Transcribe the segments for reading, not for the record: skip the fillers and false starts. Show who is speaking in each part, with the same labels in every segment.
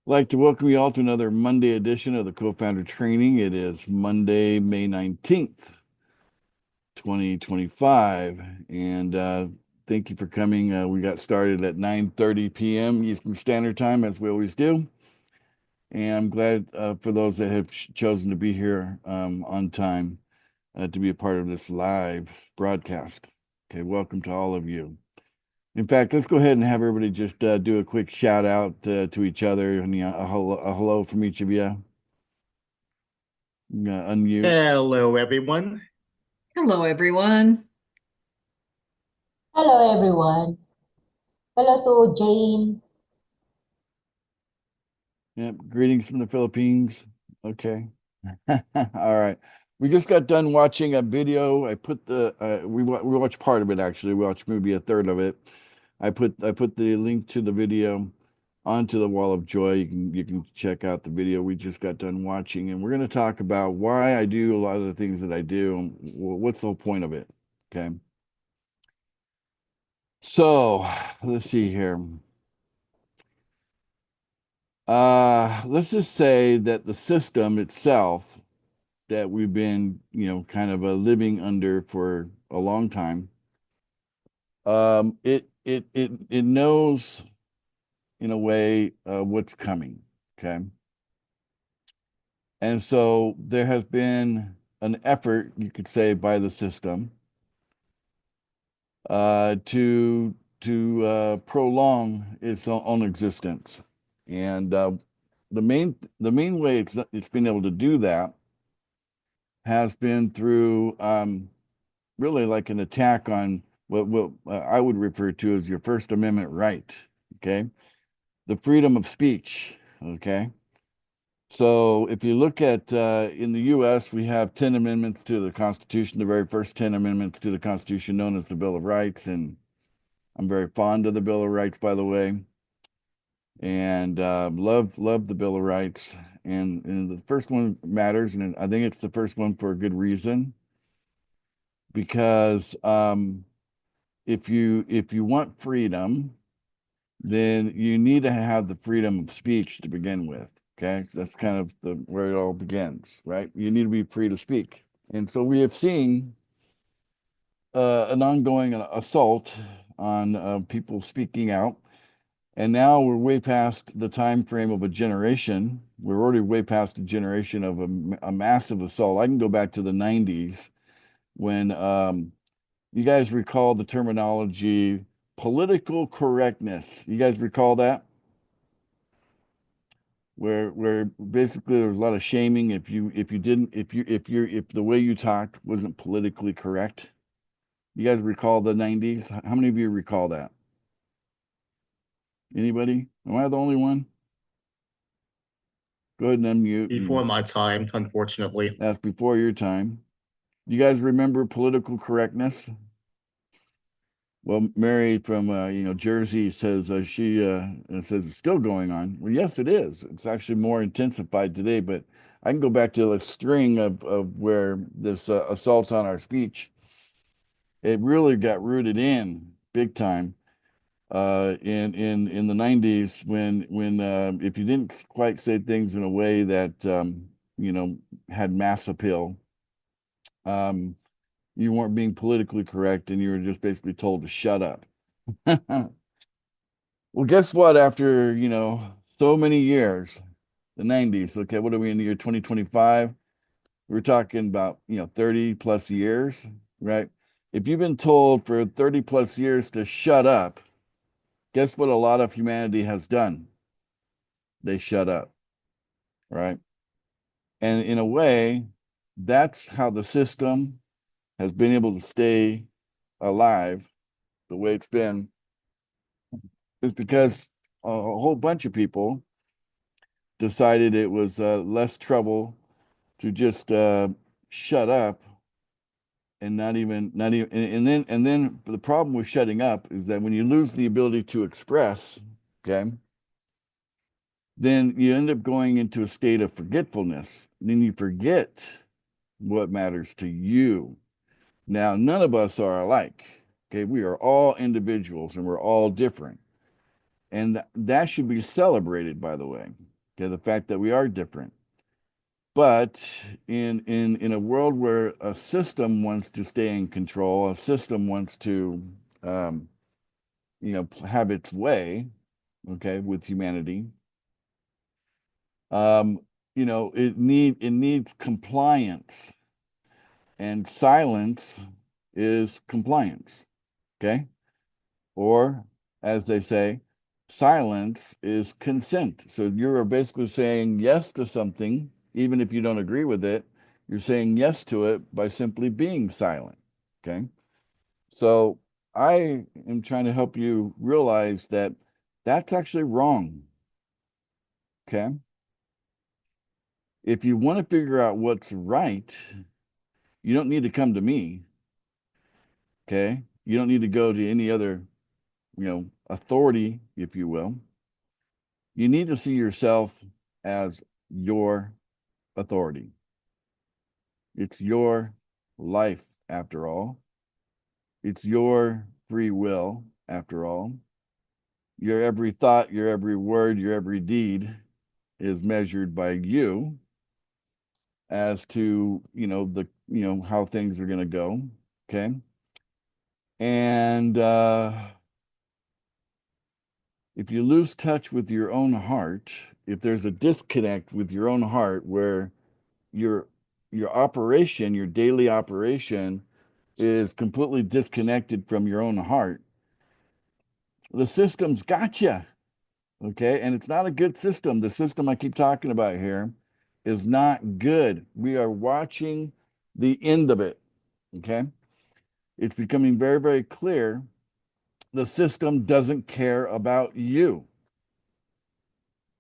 Speaker 1: I'd like to welcome you all to another Monday edition of the Co-Founder Training. It is Monday, May 19th, 2025. And thank you for coming. We got started at 9:30 p.m. Eastern Standard Time, as we always do. And I'm glad for those that have chosen to be here on time to be a part of this live broadcast. Okay, welcome to all of you. In fact, let's go ahead and have everybody just do a quick shout out to each other and a hello from each of you. Unmute.
Speaker 2: Hello, everyone.
Speaker 3: Hello, everyone.
Speaker 4: Hello everyone. Hello to Jane.
Speaker 1: Yep. Greetings from the Philippines. Okay. All right. We just got done watching a video. I put we watched part of it actually. We watched maybe a third of it. I put the link to the video onto the wall of joy. You can check out the video we just got done watching, and we're going to talk about why I do a lot of the things that I do and what's the whole point of it. Okay. So let's see here. Let's just say that the system itself that we've been, kind of living under for a long time, it knows in a way what's coming. Okay. And so there has been an effort, you could say, by the system to prolong its own existence. And the main way it's been able to do that has been through really like an attack on what I would refer to as your First Amendment right. Okay, the freedom of speech. Okay, so if you look at in the U.S., we have 10 amendments to the Constitution, the very first 10 amendments to the Constitution, known as the Bill of Rights, and I'm very fond of the Bill of Rights, by the way, and love the Bill of Rights. And the first one matters, and I think it's the first one for a good reason, because if you want freedom, then you need to have the freedom of speech to begin with. Okay, so that's kind of the where it all begins, right? You need to be free to speak, and so we have seen an ongoing assault on people speaking out. And now we're way past the time frame of a generation. We're already way past a generation of a massive assault. I can go back to the 90s when you guys recall the terminology political correctness. You guys recall that? Where basically there was a lot of shaming if you didn't if the way you talked wasn't politically correct. You guys recall the 90s? How many of you recall that? Anybody? Am I the only one? Go ahead and unmute.
Speaker 2: Before my time, unfortunately.
Speaker 1: That's before your time. You guys remember political correctness? Well, Mary from Jersey says she says it's still going on. Well, yes, it is. It's actually more intensified today, but I can go back to a string of where this assault on our speech, it really got rooted in big time in the 90s when if you didn't quite say things in a way that had mass appeal, um, you weren't being politically correct and you were just basically told to shut up. Well, guess what? After, so many years, the 90s, okay, what are we in the year 2025? We're talking about, 30 plus years, right? If you've been told for 30 plus years to shut up, guess what a lot of humanity has done? They shut up, right? And in a way, that's how the system has been able to stay alive the way it's been, is because a whole bunch of people decided it was less trouble to just shut up and not even and then the problem with shutting up is that when you lose the ability to express, okay, then you end up going into a state of forgetfulness. Then you forget what matters to you. Now, none of us are alike. Okay, we are all individuals and we're all different. And that should be celebrated, by the way. Okay, the fact that we are different. But in a world where a system wants to stay in control, a system wants to have its way, okay, with humanity, it needs compliance, and silence is compliance, okay? Or as they say, silence is consent. So you're basically saying yes to something, even if you don't agree with it. You're saying yes to it by simply being silent, okay? So I am trying to help you realize that that's actually wrong, okay? If you want to figure out what's right, you don't need to come to me, okay? You don't need to go to any other, authority, if you will. You need to see yourself as your authority. It's your life, after all. It's your free will, after all. Your every thought, your every word, your every deed is measured by you as to, how things are going to go. Okay. And if you lose touch with your own heart, if there's a disconnect with your own heart where your operation, your daily operation is completely disconnected from your own heart, the system's got you. Okay. And it's not a good system. The system I keep talking about here is not good. We are watching the end of it. Okay. It's becoming very, very clear. The system doesn't care about you.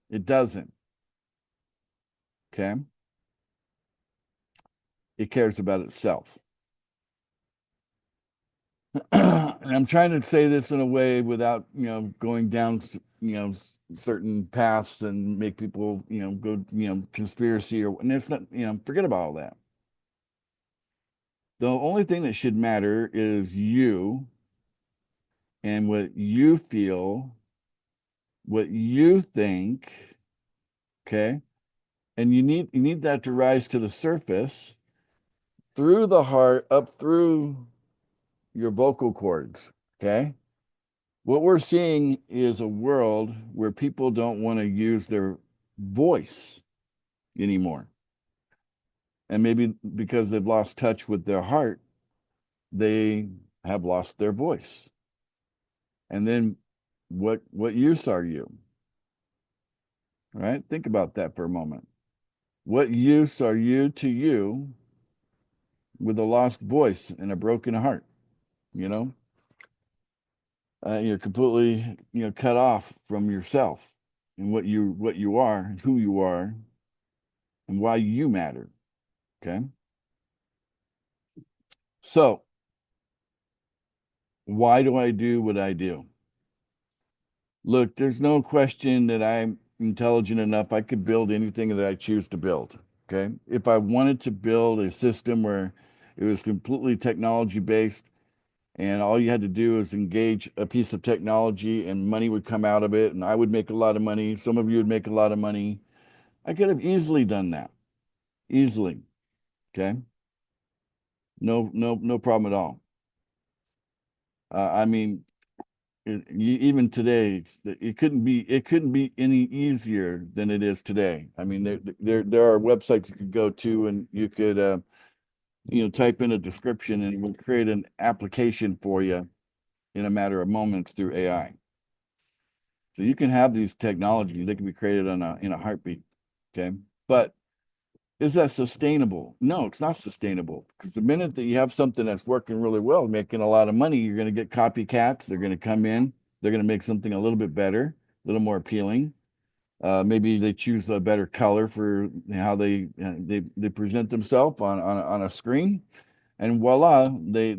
Speaker 1: It doesn't. Okay. It cares about itself. And I'm trying to say this in a way without, going down, certain paths and make people, go, conspiracy and it's not, forget about all that. The only thing that should matter is you and what you feel, what you think, okay? And you need that to rise to the surface through the heart, up through your vocal cords, okay? What we're seeing is a world where people don't want to use their voice anymore. And maybe because they've lost touch with their heart, they have lost their voice. And then what use are you? Right? Think about that for a moment. What use are you to you with a lost voice and a broken heart? You're completely, cut off from yourself and what you are, who you are, and why you matter. Okay. So why do I do what I do? Look, there's no question that I'm intelligent enough. I could build anything that I choose to build. Okay. If I wanted to build a system where it was completely technology based and all you had to do is engage a piece of technology and money would come out of it and I would make a lot of money. Some of you would make a lot of money. I could have easily done that. Easily. Okay. No problem at all. I mean, even today, it couldn't be any easier than it is today. I mean, there are websites you could go to and you could type in a description and it will create an application for you in a matter of moments through AI. So you can have these technologies; they can be created in a heartbeat. Okay, but is that sustainable? No, it's not sustainable because the minute that you have something that's working really well, making a lot of money, you're going to get copycats. They're going to come in. They're going to make something a little bit better, a little more appealing. Maybe they choose a better color for how they present themselves on a screen, and voila, they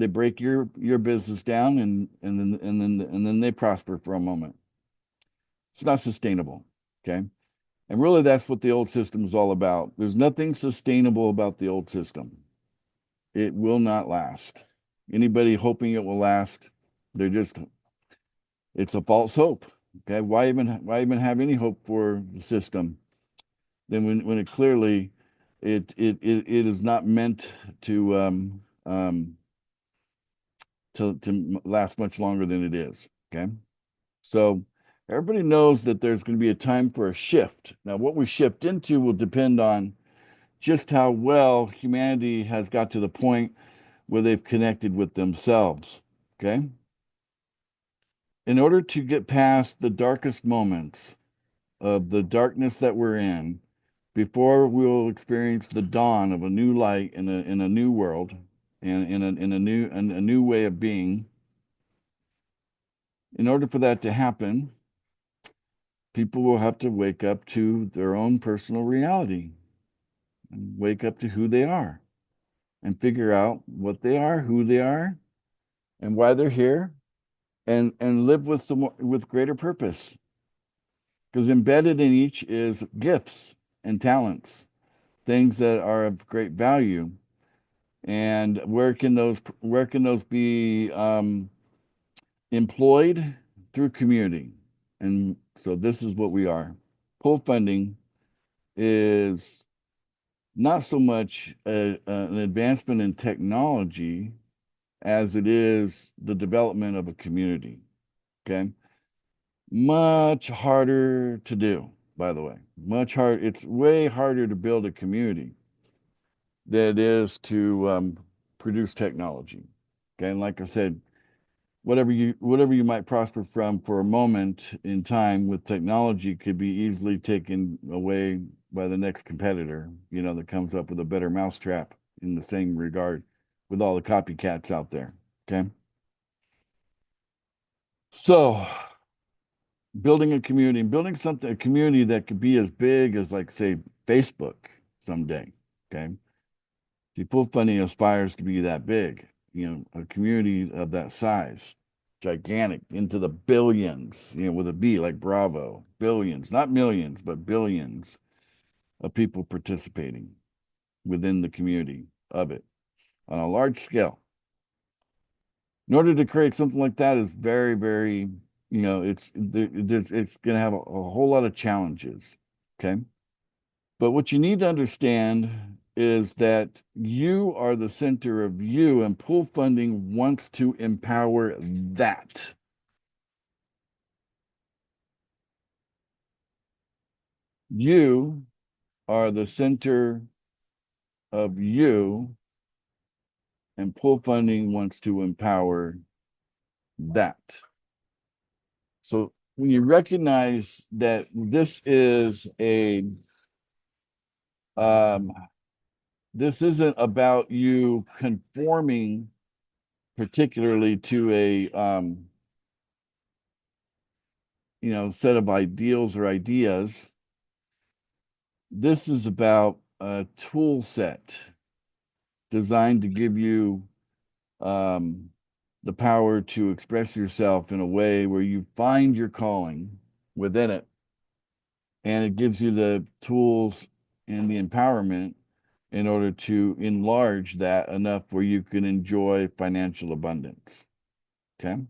Speaker 1: break your business down and then they prosper for a moment. It's not sustainable. Okay. And really, that's what the old system is all about. There's nothing sustainable about the old system. It will not last. Anybody hoping it will last, it's a false hope. Okay, why even have any hope for the system? Then when it clearly it is not meant to last much longer than it is. Okay, so everybody knows that there's going to be a time for a shift. Now, what we shift into will depend on just how well humanity has got to the point where they've connected with themselves. Okay, in order to get past the darkest moments of the darkness that we're in, before we'll experience the dawn of a new light in a new world and in a new way of being. In order for that to happen, people will have to wake up to their own personal reality and wake up to who they are and figure out what they are, who they are, and why they're here, and live with greater purpose. Because embedded in each is gifts and talents, things that are of great value. And where can those be employed? Through community? And so this is what we are. Pull funding is not so much an advancement in technology as it is the development of a community. Okay, much harder to do, by the way. Much hard. It's way harder to build a community than it is to produce technology. Okay, and like I said, whatever you might prosper from for a moment in time with technology could be easily taken away by the next competitor, that comes up with a better mousetrap in the same regard, with all the copycats out there. Okay. So building a community that could be as big as, like, say, Facebook someday. Okay. Pull Funding aspires to be that big, a community of that size, gigantic, into the billions, with a B, like Bravo, billions, not millions, but billions of people participating within the community of it on a large scale. In order to create something like that is very, very, it's going to have a whole lot of challenges. Okay. But what you need to understand is that you are the center of you, and Pull Funding wants to empower that. You are the center of you, and Pull Funding wants to empower that. So when you recognize that this isn't about you conforming particularly to a set of ideals or ideas. This is about a tool set designed to give you the power to express yourself in a way where you find your calling within it, and it gives you the tools and the empowerment in order to enlarge that enough where you can enjoy financial abundance. Okay.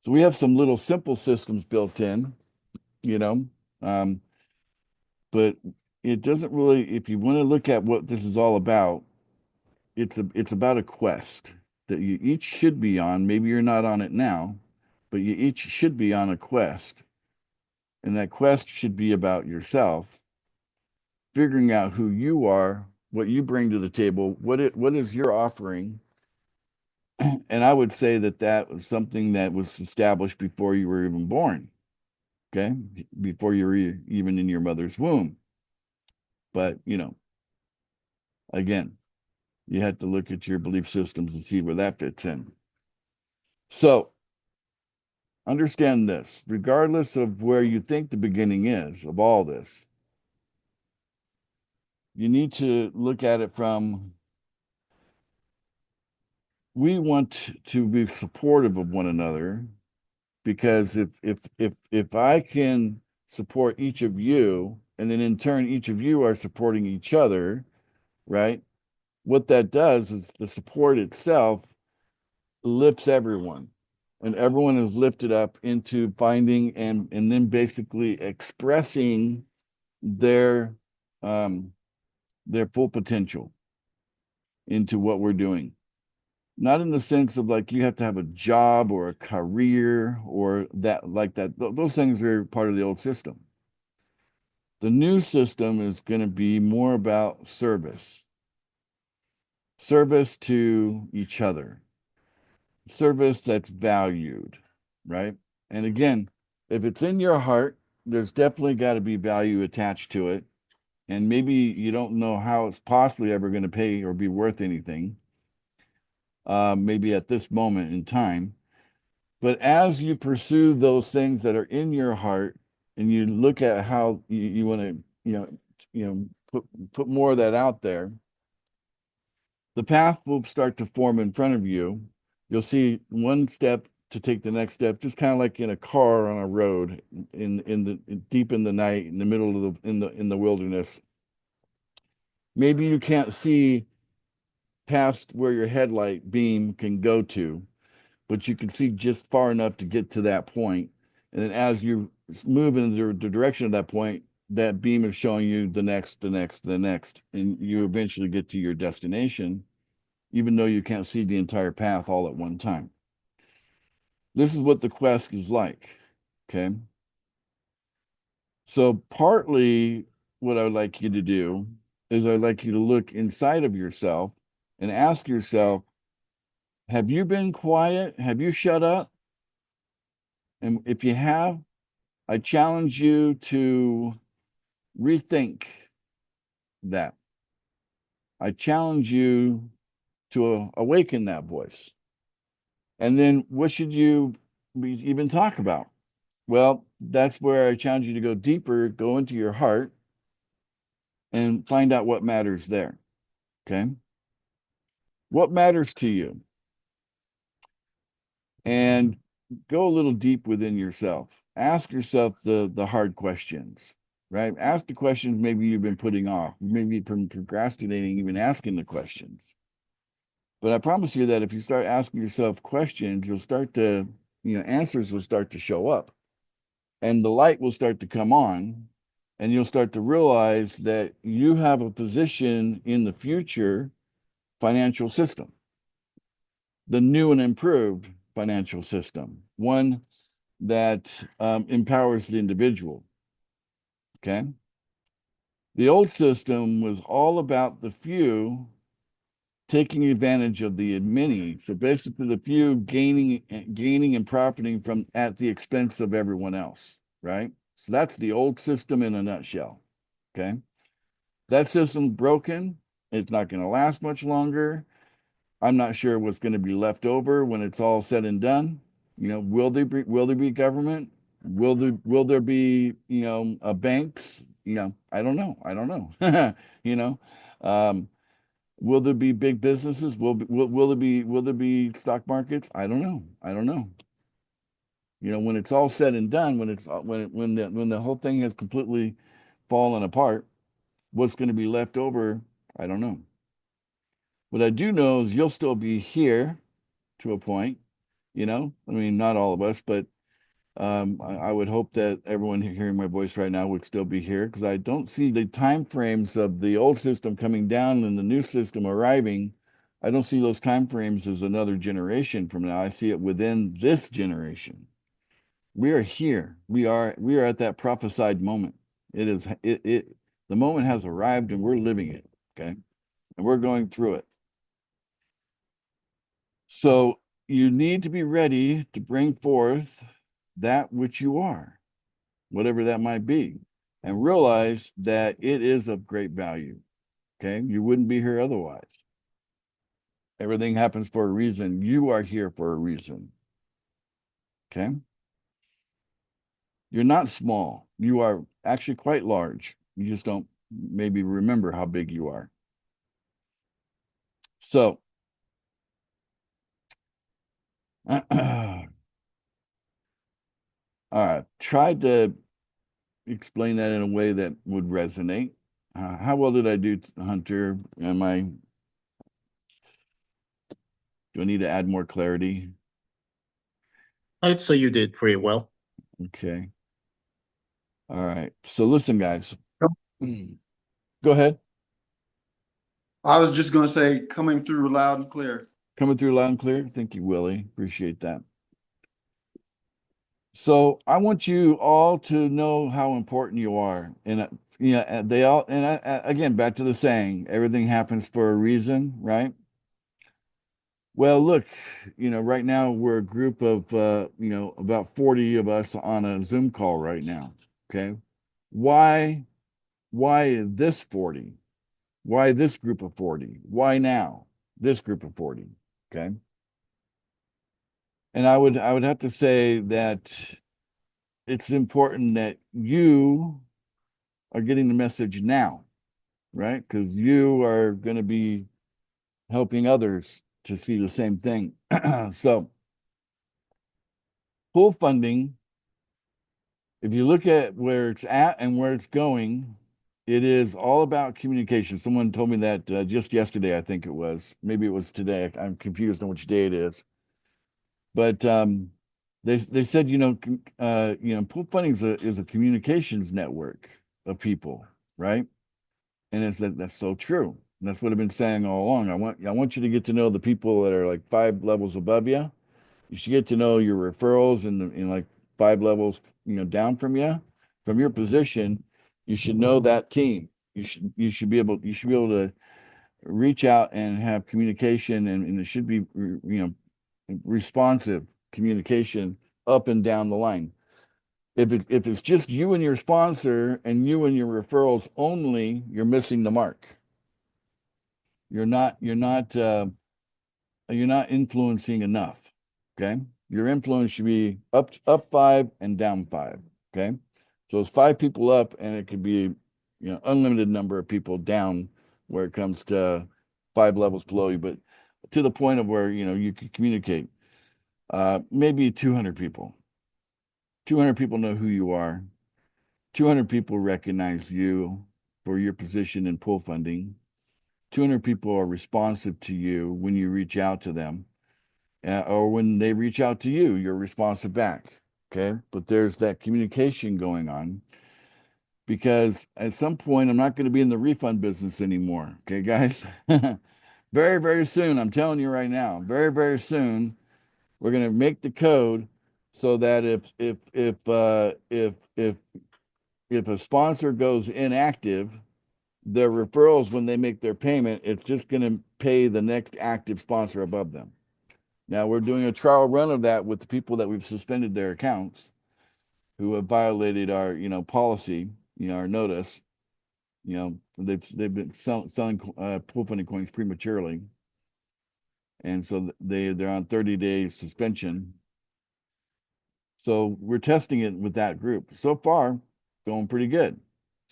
Speaker 1: So we have some little simple systems built in, but it doesn't really, if you want to look at what this is all about, it's about a quest that you each should be on. Maybe you're not on it now, but you each should be on a quest. And that quest should be about yourself, figuring out who you are, what you bring to the table, what is your offering. And I would say that was something that was established before you were even born. Okay, before you were even in your mother's womb. But again, you have to look at your belief systems and see where that fits in. So understand this: regardless of where you think the beginning is of all this, you need to look at it from, we want to be supportive of one another, because if I can support each of you, and then in turn each of you are supporting each other, right? What that does is the support itself lifts everyone. and everyone is lifted up into finding and then basically expressing their full potential into what we're doing. Not in the sense of like you have to have a job or a career or that like that. Those things are part of the old system. The new system is going to be more about service to each other, service that's valued, right? And again, if it's in your heart, there's definitely got to be value attached to it. And maybe you don't know how it's possibly ever going to pay or be worth anything, maybe at this moment in time. But as you pursue those things that are in your heart, and you look at how you want to, put more of that out there, the path will start to form in front of you. You'll see one step to take the next step, just kind of like in a car on a road deep in the night, in the middle of in the wilderness. Maybe you can't see past where your headlight beam can go to, but you can see just far enough to get to that point. And then as you move in the direction of that point, that beam is showing you the next, and you eventually get to your destination, even though you can't see the entire path all at one time. This is what the quest is like, okay? So partly what I would like you to do is I'd like you to look inside of yourself and ask yourself, have you been quiet? Have you shut up? And if you have, I challenge you to rethink that. I challenge you to awaken that voice. And then what should you even talk about? Well, that's where I challenge you to go deeper, go into your heart, and find out what matters there. Okay? What matters to you? And go a little deep within yourself. Ask yourself the hard questions, right? Ask the questions maybe you've been putting off. Maybe you've been procrastinating even asking the questions. But I promise you that if you start asking yourself questions, you'll start to, answers will start to show up. And the light will start to come on, and you'll start to realize that you have a position in the future financial system, the new and improved financial system, one that empowers the individual. Okay. The old system was all about the few taking advantage of the many. So basically the few gaining and profiting from at the expense of everyone else, right? So that's the old system in a nutshell. Okay. That system's broken. It's not going to last much longer. I'm not sure what's going to be left over when it's all said and done. Will there be government? Will there be, banks? I don't know. I don't know. Will there be big businesses? Will there be stock markets? I don't know. I don't know. When it's all said and done, when the whole thing has completely fallen apart, what's going to be left over? I don't know. What I do know is you'll still be here to a point, not all of us, but I would hope that everyone hearing my voice right now would still be here, because I don't see the time frames of the old system coming down and the new system arriving. I don't see those time frames as another generation from now. I see it within this generation. We are here. We are at that prophesied moment. The moment has arrived and we're living it. Okay. And we're going through it. So you need to be ready to bring forth that which you are, whatever that might be, and realize that it is of great value. Okay. You wouldn't be here otherwise. Everything happens for a reason. You are here for a reason. Okay. You're not small. You are actually quite large. You just don't maybe remember how big you are. So, tried to explain that in a way that would resonate. How well did I do, Hunter? Do I need to add more clarity?
Speaker 2: I'd say you did pretty well.
Speaker 1: Okay. All right. So listen, guys. Go ahead.
Speaker 5: I was just gonna say, coming through loud and clear.
Speaker 1: Coming through loud and clear. Thank you, Willie. Appreciate that. So I want you all to know how important you are. And they all, and again, back to the saying, everything happens for a reason, right? Well, look, right now we're a group of, about 40 of us on a Zoom call right now. Okay. Why this 40? Why this group of 40? Why now this group of 40? Okay. And I would have to say that it's important that you are getting the message now, right? Because you are going to be helping others to see the same thing. So pool funding, if you look at where it's at and where it's going, it is all about communication. Someone told me that just yesterday, I think it was. Maybe it was today. I'm confused on which day it is. But they said, pool funding is a communications network of people, right? And that's so true. And that's what I've been saying all along. I want you to get to know the people that are like 5 levels above you. You should get to know your referrals in like 5 levels, down from you, from your position. You should know that team. You should be able to reach out and have communication, and it should be responsive communication up and down the line. If it's just you and your sponsor and you and your referrals only, you're missing the mark. You're not influencing enough. Okay. Your influence should be up 5 and down 5. Okay. So it's 5 people up, and it could be, unlimited number of people down where it comes to 5 levels below you, but to the point of where, you can communicate. Maybe 200 people. 200 people know who you are. 200 people recognize you for your position in pool funding. 200 people are responsive to you when you reach out to them, or when they reach out to you, you're responsive back. Okay. But there's that communication going on, because at some point, I'm not going to be in the refund business anymore. Okay, guys. Very, very soon. I'm telling you right now, very, very soon, we're going to make the code so that if a sponsor goes inactive, their referrals, when they make their payment, it's just going to pay the next active sponsor above them. Now we're doing a trial run of that with the people that we've suspended their accounts, who have violated our, policy, our notice. They've been selling pool funding coins prematurely, and so they're on 30-day suspension. So we're testing it with that group. So far, going pretty good.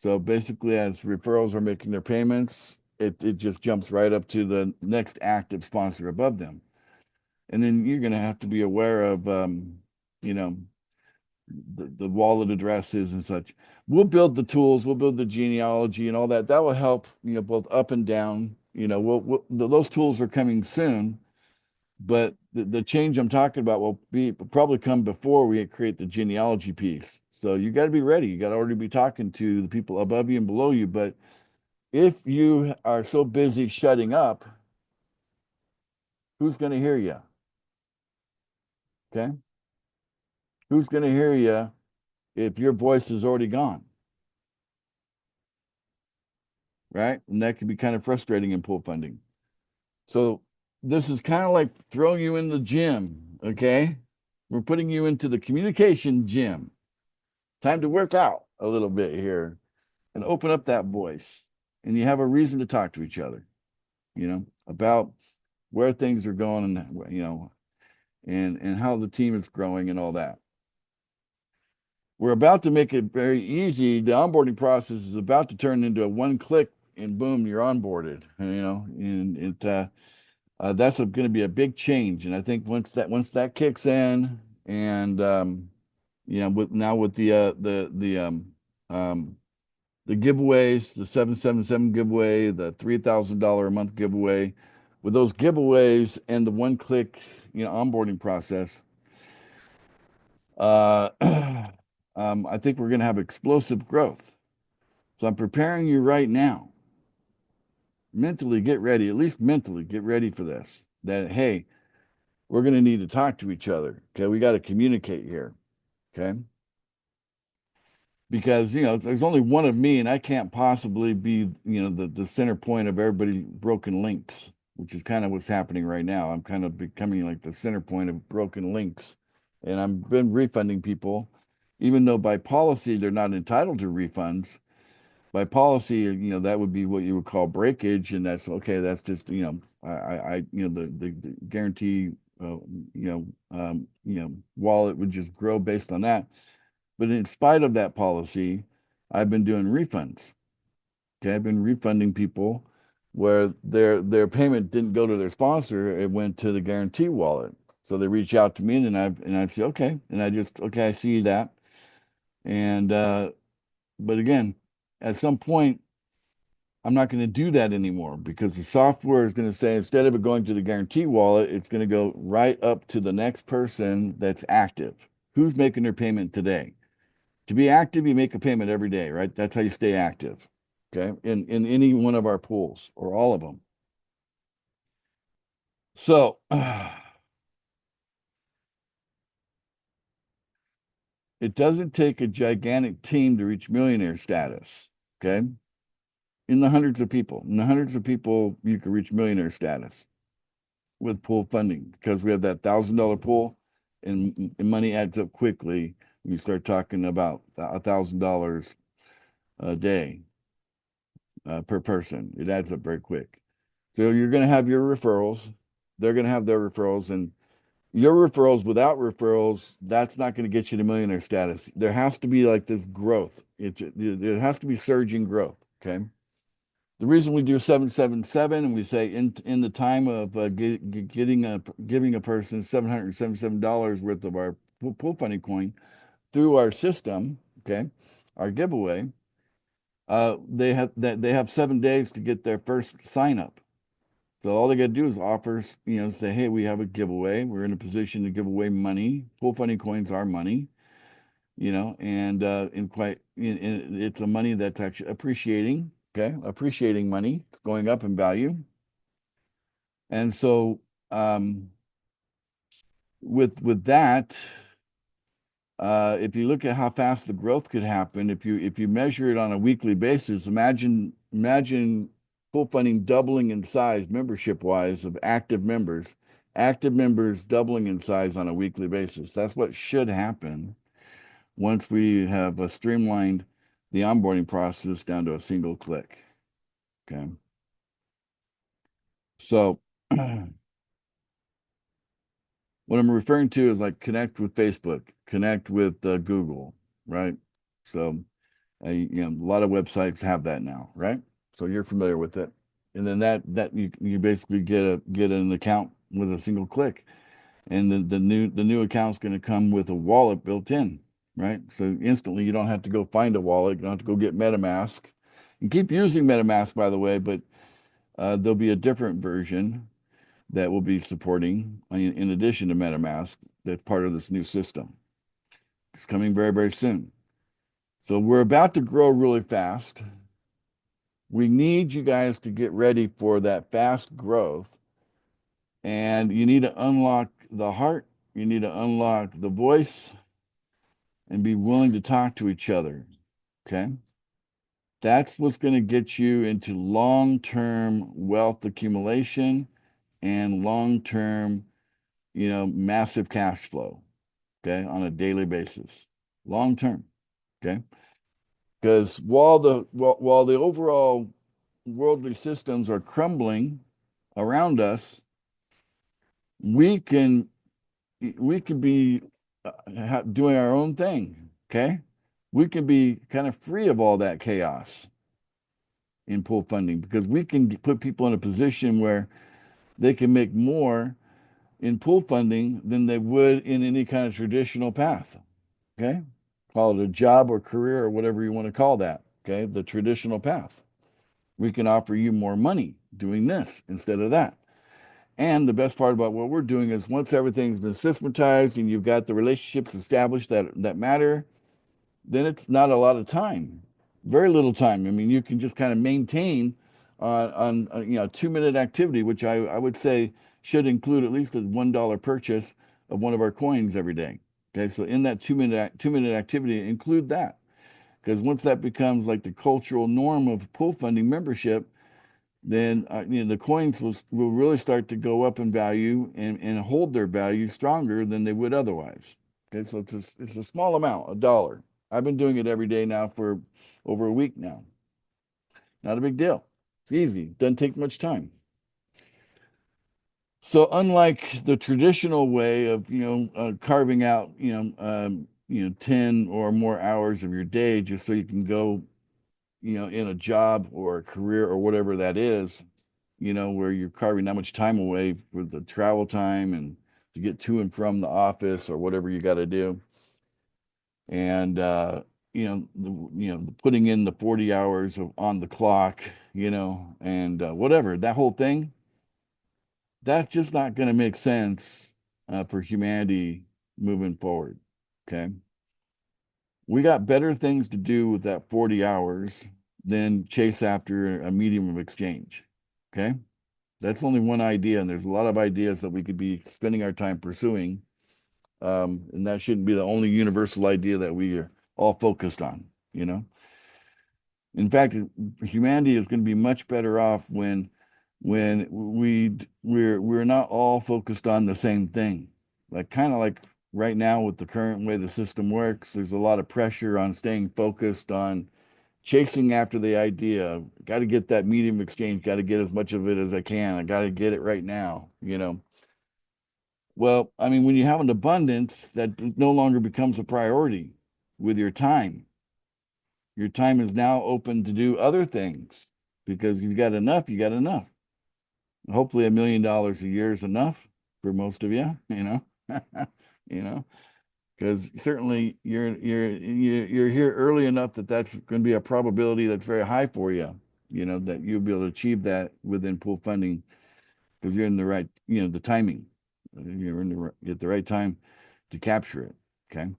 Speaker 1: So basically, as referrals are making their payments, it just jumps right up to the next active sponsor above them. And then you're going to have to be aware of, the wallet addresses and such. We'll build the tools, we'll build the genealogy and all that. That will help, both up and down. Those tools are coming soon. But the change I'm talking about will probably come before we create the genealogy piece. So you got to be ready. You got to already be talking to the people above you and below you. But if you are so busy shutting up, who's going to hear you? Okay. Who's going to hear you if your voice is already gone? Right. And that can be kind of frustrating in pool funding. So this is kind of like throwing you in the gym. Okay. We're putting you into the communication gym. Time to work out a little bit here and open up that voice. And you have a reason to talk to each other, about where things are going, and, and how the team is growing and all that. We're about to make it very easy. The onboarding process is about to turn into a one click and boom, you're onboarded, and that's going to be a big change. And I think once that kicks in, and with the giveaways, the 777 giveaway, the $3,000 a month giveaway, with those giveaways and the one click onboarding process, uh, I think we're going to have explosive growth. So I'm preparing you right now. Mentally get ready, at least mentally get ready for this. That, hey, we're going to need to talk to each other. Okay. We got to communicate here. Okay. Because, there's only one of me and I can't possibly be, the center point of everybody's broken links, which is kind of what's happening right now. I'm kind of becoming like the center point of broken links. And I've been refunding people, even though by policy they're not entitled to refunds. By policy, that would be what you would call breakage, and that's okay. That's just, the guarantee, wallet would just grow based on that. But in spite of that policy, I've been doing refunds. Okay, I've been refunding people where their payment didn't go to their sponsor; it went to the guarantee wallet. So they reach out to me, and I'd say, okay, and I see that, and but again, at some point, I'm not going to do that anymore because the software is going to say instead of it going to the guarantee wallet, it's going to go right up to the next person that's active. Who's making their payment today? To be active, you make a payment every day, right? That's how you stay active. Okay. In any one of our pools or all of them. So it doesn't take a gigantic team to reach millionaire status. Okay. In the hundreds of people, you can reach millionaire status with pool funding because we have that $1,000 pool and money adds up quickly when you start talking about $1,000 a day per person. It adds up very quick. So you're going to have your referrals. They're going to have their referrals, and your referrals without referrals, that's not going to get you to millionaire status. There has to be like this growth. It has to be surging growth. Okay. The reason we do 777 and we say in the time of giving a person $777 worth of our pool funding coin through our system, okay, our giveaway, they have 7 days to get their first sign up. So all they got to do is offer, say, hey, we have a giveaway. We're in a position to give away money. Pool funding coins are money, and it's a money that's actually appreciating. Okay, appreciating money, it's going up in value. And so with that, if you look at how fast the growth could happen, if you measure it on a weekly basis, imagine pool funding doubling in size membership wise of active members doubling in size on a weekly basis. That's what should happen once we have streamlined the onboarding process down to a single click. Okay. So what I'm referring to is like connect with Facebook, connect with Google, right? So, a lot of websites have that now, right? So you're familiar with it, and then that you basically get an account with a single click, and the new account's going to come with a wallet built in, right? So instantly you don't have to go find a wallet, you don't have to go get MetaMask. You keep using MetaMask, by the way, but there'll be a different version that will be supporting, in addition to MetaMask, that's part of this new system. It's coming very, very soon. So we're about to grow really fast. We need you guys to get ready for that fast growth. And you need to unlock the heart. You need to unlock the voice and be willing to talk to each other. Okay. That's what's going to get you into long-term wealth accumulation and long-term, massive cash flow, okay, on a daily basis, long-term, okay? Because while the overall worldly systems are crumbling around us, we can be doing our own thing, okay? We can be kind of free of all that chaos in pool funding because we can put people in a position where they can make more in pool funding than they would in any kind of traditional path. Okay. Call it a job or career or whatever you want to call that. Okay. The traditional path. We can offer you more money doing this instead of that. And the best part about what we're doing is once everything's been systematized and you've got the relationships established that matter, then it's not a lot of time, very little time. I mean, you can just kind of maintain on you know, 2 minute activity, which I would say should include at least a $1 purchase of one of our coins every day. Okay, so in that 2 minute activity, include that, because once that becomes like the cultural norm of pool funding membership, then you know, the coins will really start to go up in value and hold their value stronger than they would otherwise. Okay, so it's a small amount, $1. I've been doing it every day now for over a week now. Not a big deal. It's easy. Doesn't take much time. So unlike the traditional way of, you know, carving out, you know, 10 or more hours of your day just so you can go, you know, in a job or a career or whatever that is, you know, where you're carving that much time away with the travel time and to get to and from the office or whatever you got to do. And you know, putting in the 40 hours on the clock, you know, and whatever, that whole thing, that's just not going to make sense for humanity moving forward. Okay. We got better things to do with that 40 hours than chase after a medium of exchange. Okay. That's only one idea, and there's a lot of ideas that we could be spending our time pursuing. And that shouldn't be the only universal idea that we are all focused on, you know. In fact, humanity is going to be much better off when we're not all focused on the same thing. Like kind of like right now with the current way the system works, there's a lot of pressure on staying focused on chasing after the idea. Got to get that medium exchange, got to get as much of it as I can. I got to get it right now, you know. Well, I mean, when you have an abundance, that no longer becomes a priority with your time. Your time is now open to do other things because you've got enough, you got enough. Hopefully $1 million a year is enough for most of you, you know. You know, because certainly you're here early enough that that's going to be a probability that's very high for you, you know, that you'll be able to achieve that within pool funding because you're in the right, you know, the timing. You're in at the right time to capture it. Okay.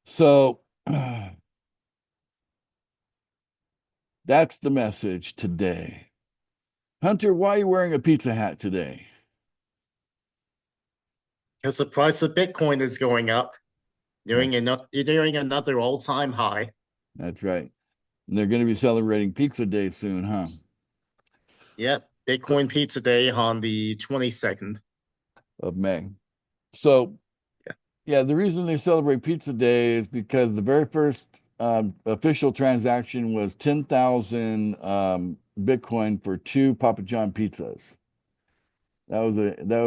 Speaker 1: So that's the message today. Hunter, why are you wearing a pizza hat today?
Speaker 2: Because the price of Bitcoin is going up,
Speaker 1: That's,
Speaker 2: you're doing another all-time high.
Speaker 1: that's right. And they're going to be celebrating Pizza Day soon, huh?
Speaker 2: Yep, Bitcoin Pizza Day on the 22nd.
Speaker 1: Of May. So,
Speaker 2: Yeah.
Speaker 1: yeah, the reason they celebrate Pizza Day is because the very first official transaction was 10,000 Bitcoin for 2 Papa John pizzas. That was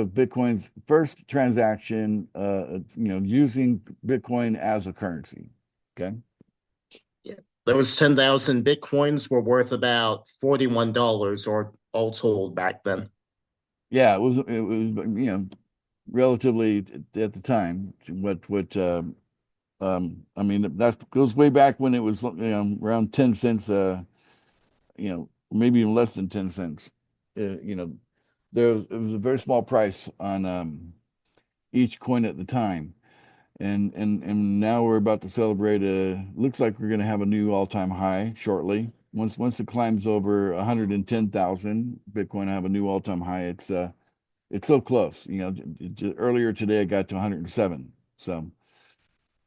Speaker 1: Bitcoin's first transaction, you know, using Bitcoin as a currency. Okay.
Speaker 2: Yeah. Those 10,000 Bitcoins were worth about $41 or all told back then.
Speaker 1: Yeah, it was you know, relatively at the time I mean that goes way back when it was, you know, around 10 cents, you know, maybe even less than 10 cents. You know, it was a very small price on each coin at the time. And now we're about to celebrate looks like we're going to have a new all-time high shortly. Once it climbs over 110,000 Bitcoin, I have a new all-time high. It's so close. You know, earlier today I got to 107. So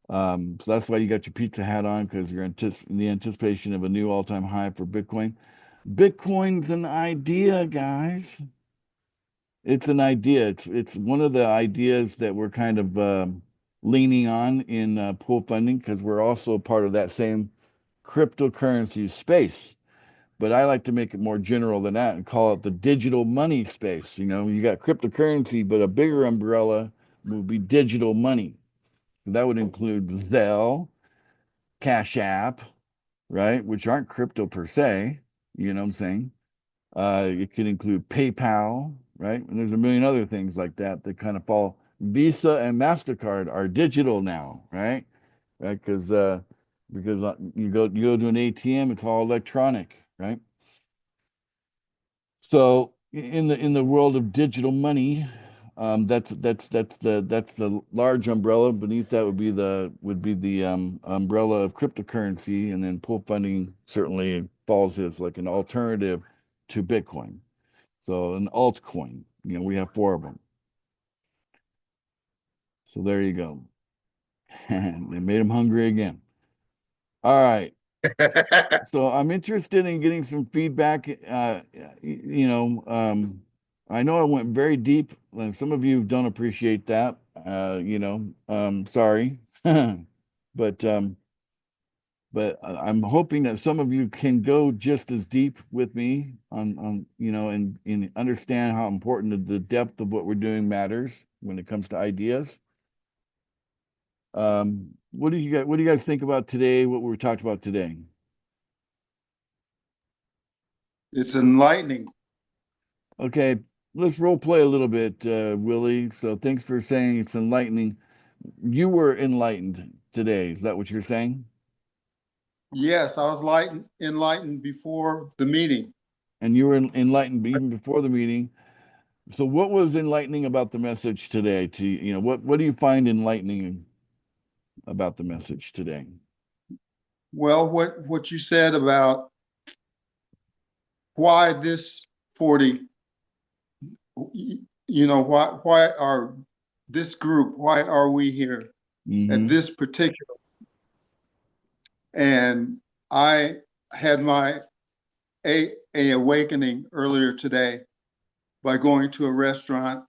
Speaker 1: so that's why you got your pizza hat on, because you're in the anticipation of a new all-time high for Bitcoin. Bitcoin's an idea, guys. It's an idea. It's one of the ideas that we're kind of leaning on in pool funding because we're also part of that same cryptocurrency space. But I like to make it more general than that and call it the digital money space. You know, you got cryptocurrency, but a bigger umbrella would be digital money. That would include Zelle, Cash App, right? Which aren't crypto per se. You know what I'm saying? It could include PayPal, right? And there's a million other things like that that kind of fall. Visa and MasterCard are digital now, right? Right? Because you go to an ATM, it's all electronic, right? So, in the world of digital money, that's the large umbrella. Beneath that would be the umbrella of cryptocurrency, and then pool funding certainly falls as like an alternative to Bitcoin. So an altcoin, we have 4 of them. So there you go. They made them hungry again. All right. So I'm interested in getting some feedback. I know I went very deep, and some of you don't appreciate that. Sorry. But I'm hoping that some of you can go just as deep with me and understand how important the depth of what we're doing matters when it comes to ideas. What do you guys think about today? What we talked about today?
Speaker 5: It's enlightening.
Speaker 1: Okay, let's role play a little bit, Willie. So thanks for saying it's enlightening. You were enlightened today. Is that what you're saying?
Speaker 5: Yes, I was enlightened before the meeting.
Speaker 1: And you were enlightened even before the meeting. So what was enlightening about the message today? What do you find enlightening about the message today?
Speaker 5: Well, what you said about why this 40, why are this group, why are we here at
Speaker 1: Mhm.
Speaker 5: this particular? And I had my a awakening earlier today by going to a restaurant,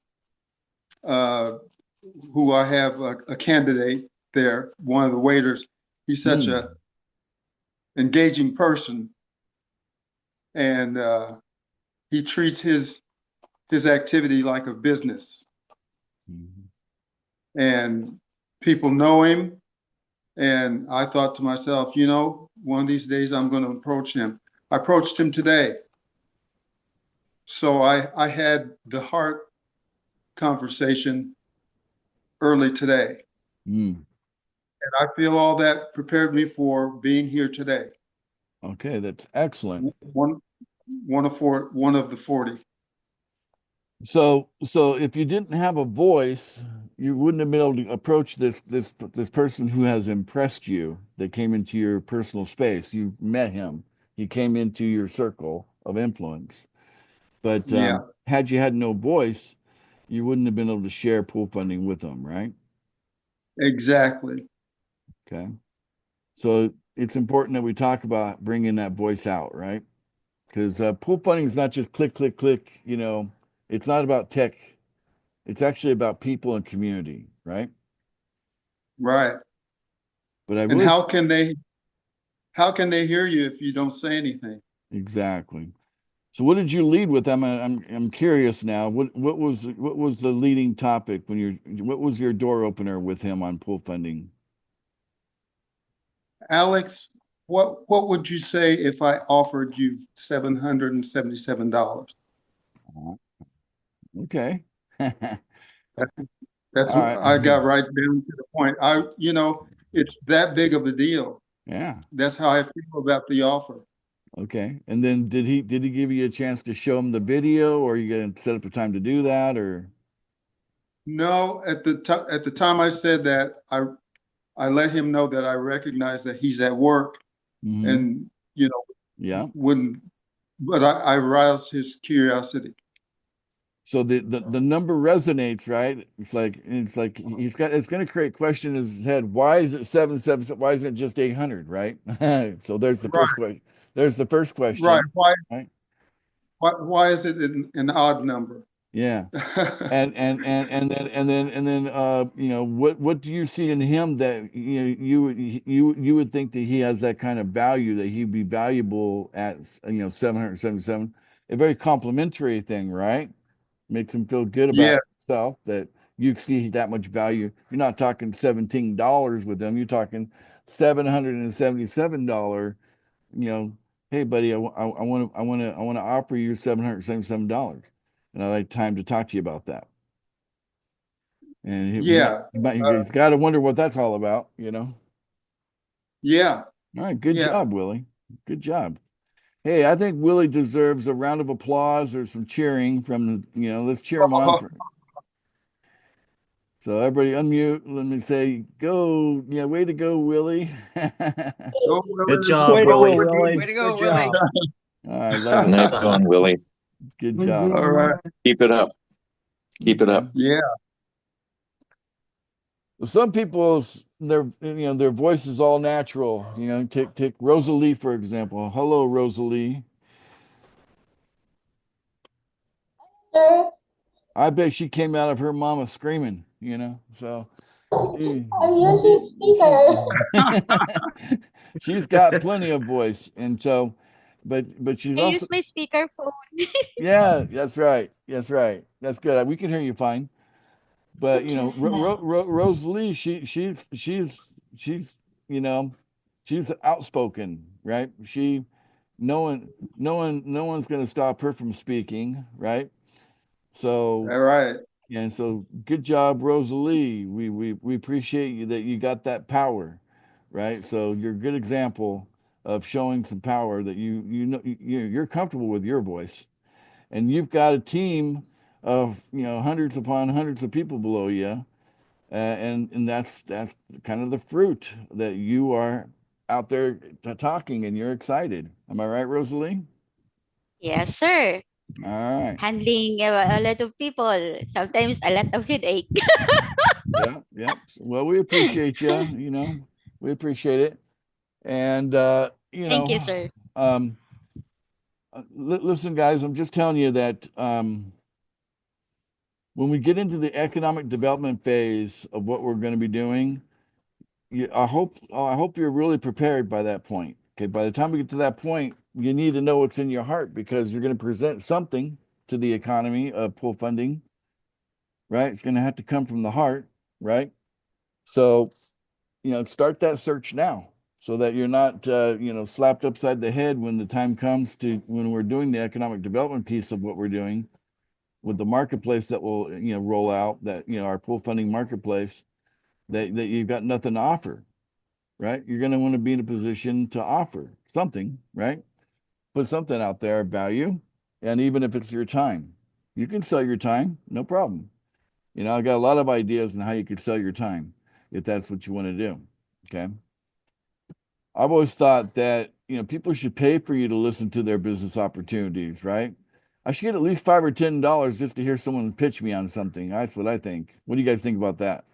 Speaker 5: who I have a candidate there, one of the waiters. He's such a engaging person, and he treats his activity like a business,
Speaker 1: Mhm.
Speaker 5: and people know him. And I thought to myself, one of these days I'm going to approach him. I approached him today. So I had the heart conversation early today.
Speaker 1: Mm.
Speaker 5: And I feel all that prepared me for being here today.
Speaker 1: Okay, that's excellent.
Speaker 5: One of the 40.
Speaker 1: So if you didn't have a voice, you wouldn't have been able to approach this person who has impressed you, that came into your personal space. You met him. He came into your circle of influence. But
Speaker 5: Yeah,
Speaker 1: had you had no voice, you wouldn't have been able to share pool funding with them, right?
Speaker 5: exactly.
Speaker 1: Okay. So it's important that we talk about bringing that voice out, right? Because pool funding is not just click, click, click. It's not about tech. It's actually about people and community, right?
Speaker 5: Right.
Speaker 1: But I
Speaker 5: And
Speaker 1: really
Speaker 5: how can they hear you if you don't say anything?
Speaker 1: exactly. So what did you lead with? I'm curious now. What was the leading topic what was your door opener with him on pool funding?
Speaker 5: Alex, what would you say if I offered you $777?
Speaker 1: Okay. All
Speaker 5: That's
Speaker 1: right.
Speaker 5: I got right down to the point. It's that big of a deal.
Speaker 1: Yeah.
Speaker 5: That's how I feel about the offer.
Speaker 1: Okay. And then did he give you a chance to show him the video, or are you gonna set up a time to do that, or?
Speaker 5: No, at the time I said that, I let him know that I recognize that he's at work,
Speaker 1: Mhm.
Speaker 5: and
Speaker 1: Yeah.
Speaker 5: wouldn't, but I aroused his curiosity.
Speaker 1: So the number resonates, right? It's like it's going to create question in his head. Why is it 777? Why isn't it just 800, right? So there's the first
Speaker 5: Right,
Speaker 1: question. There's the first
Speaker 5: right.
Speaker 1: question, right?
Speaker 5: Why is it an odd number?
Speaker 1: Yeah. And then what do you see in him that you would think that he has that kind of value, that he'd be valuable at 777? A very complimentary thing, right? Makes him feel good
Speaker 5: Yeah,
Speaker 1: about himself, that you see that much value. You're not talking $17 with them. You're talking $777. Hey buddy, I want to offer you $777, and I'd like time to talk to you about that. And
Speaker 5: yeah,
Speaker 1: he's got to wonder what that's all about.
Speaker 5: yeah,
Speaker 1: All right, good
Speaker 5: yeah.
Speaker 1: job, Willie. Good job. Hey, I think Willie deserves a round of applause or some cheering from let's cheer him on. So everybody unmute. Let me say, go. Yeah, way to go, Willie. All
Speaker 5: Go,
Speaker 2: Good
Speaker 5: Willie.
Speaker 2: job,
Speaker 6: Way to go,
Speaker 2: Willie.
Speaker 6: Willie.
Speaker 3: Way to go,
Speaker 6: Good
Speaker 3: Willie.
Speaker 6: job.
Speaker 1: right, love it.
Speaker 7: Nice going, Willie.
Speaker 1: Good job.
Speaker 5: All right.
Speaker 7: Keep it up. Keep it up.
Speaker 5: Yeah.
Speaker 1: Well, some people's their voice is all natural. Take Rosalie for example. Hello, Rosalie.
Speaker 4: Sir,
Speaker 1: I bet she came out of her mama screaming. So
Speaker 4: I'm using speaker.
Speaker 1: she's got plenty of voice, and so, but she's
Speaker 8: I
Speaker 1: also
Speaker 8: use my speakerphone.
Speaker 1: yeah. That's right. That's right. That's good. We can hear you fine. But Rosalie, she's she's outspoken, right? No one's going to stop her from speaking, right? So
Speaker 5: All right.
Speaker 1: and so good job, Rosalie. We appreciate you that you got that power, right? So you're a good example of showing some power that you're comfortable with your voice, and you've got a team of hundreds upon hundreds of people below you, and that's kind of the fruit that you are out there talking and you're excited. Am I right, Rosalie?
Speaker 8: Yes, sir.
Speaker 1: All right.
Speaker 8: Handling a lot of people, sometimes a lot of headache.
Speaker 1: Yeah, yeah. Well, we appreciate you. We appreciate it, and
Speaker 8: Thank you, sir.
Speaker 1: um, listen, guys. I'm just telling you that when we get into the economic development phase of what we're going to be doing, I hope you're really prepared by that point. Okay, by the time we get to that point, you need to know what's in your heart because you're going to present something to the economy of pool funding, right? It's going to have to come from the heart, right? So, start that search now so that you're not, slapped upside the head when the time comes to when we're doing the economic development piece of what we're doing with the marketplace that will, roll out that, our pool funding marketplace that you've got nothing to offer, right? You're going to want to be in a position to offer something, right? Put something out there of value. And even if it's your time, you can sell your time, no problem. I got a lot of ideas on how you could sell your time if that's what you want to do. Okay. I've always thought that, people should pay for you to listen to their business opportunities, right? I should get at least $5 or $10 just to hear someone pitch me on something. That's what I think. What do you guys think about that?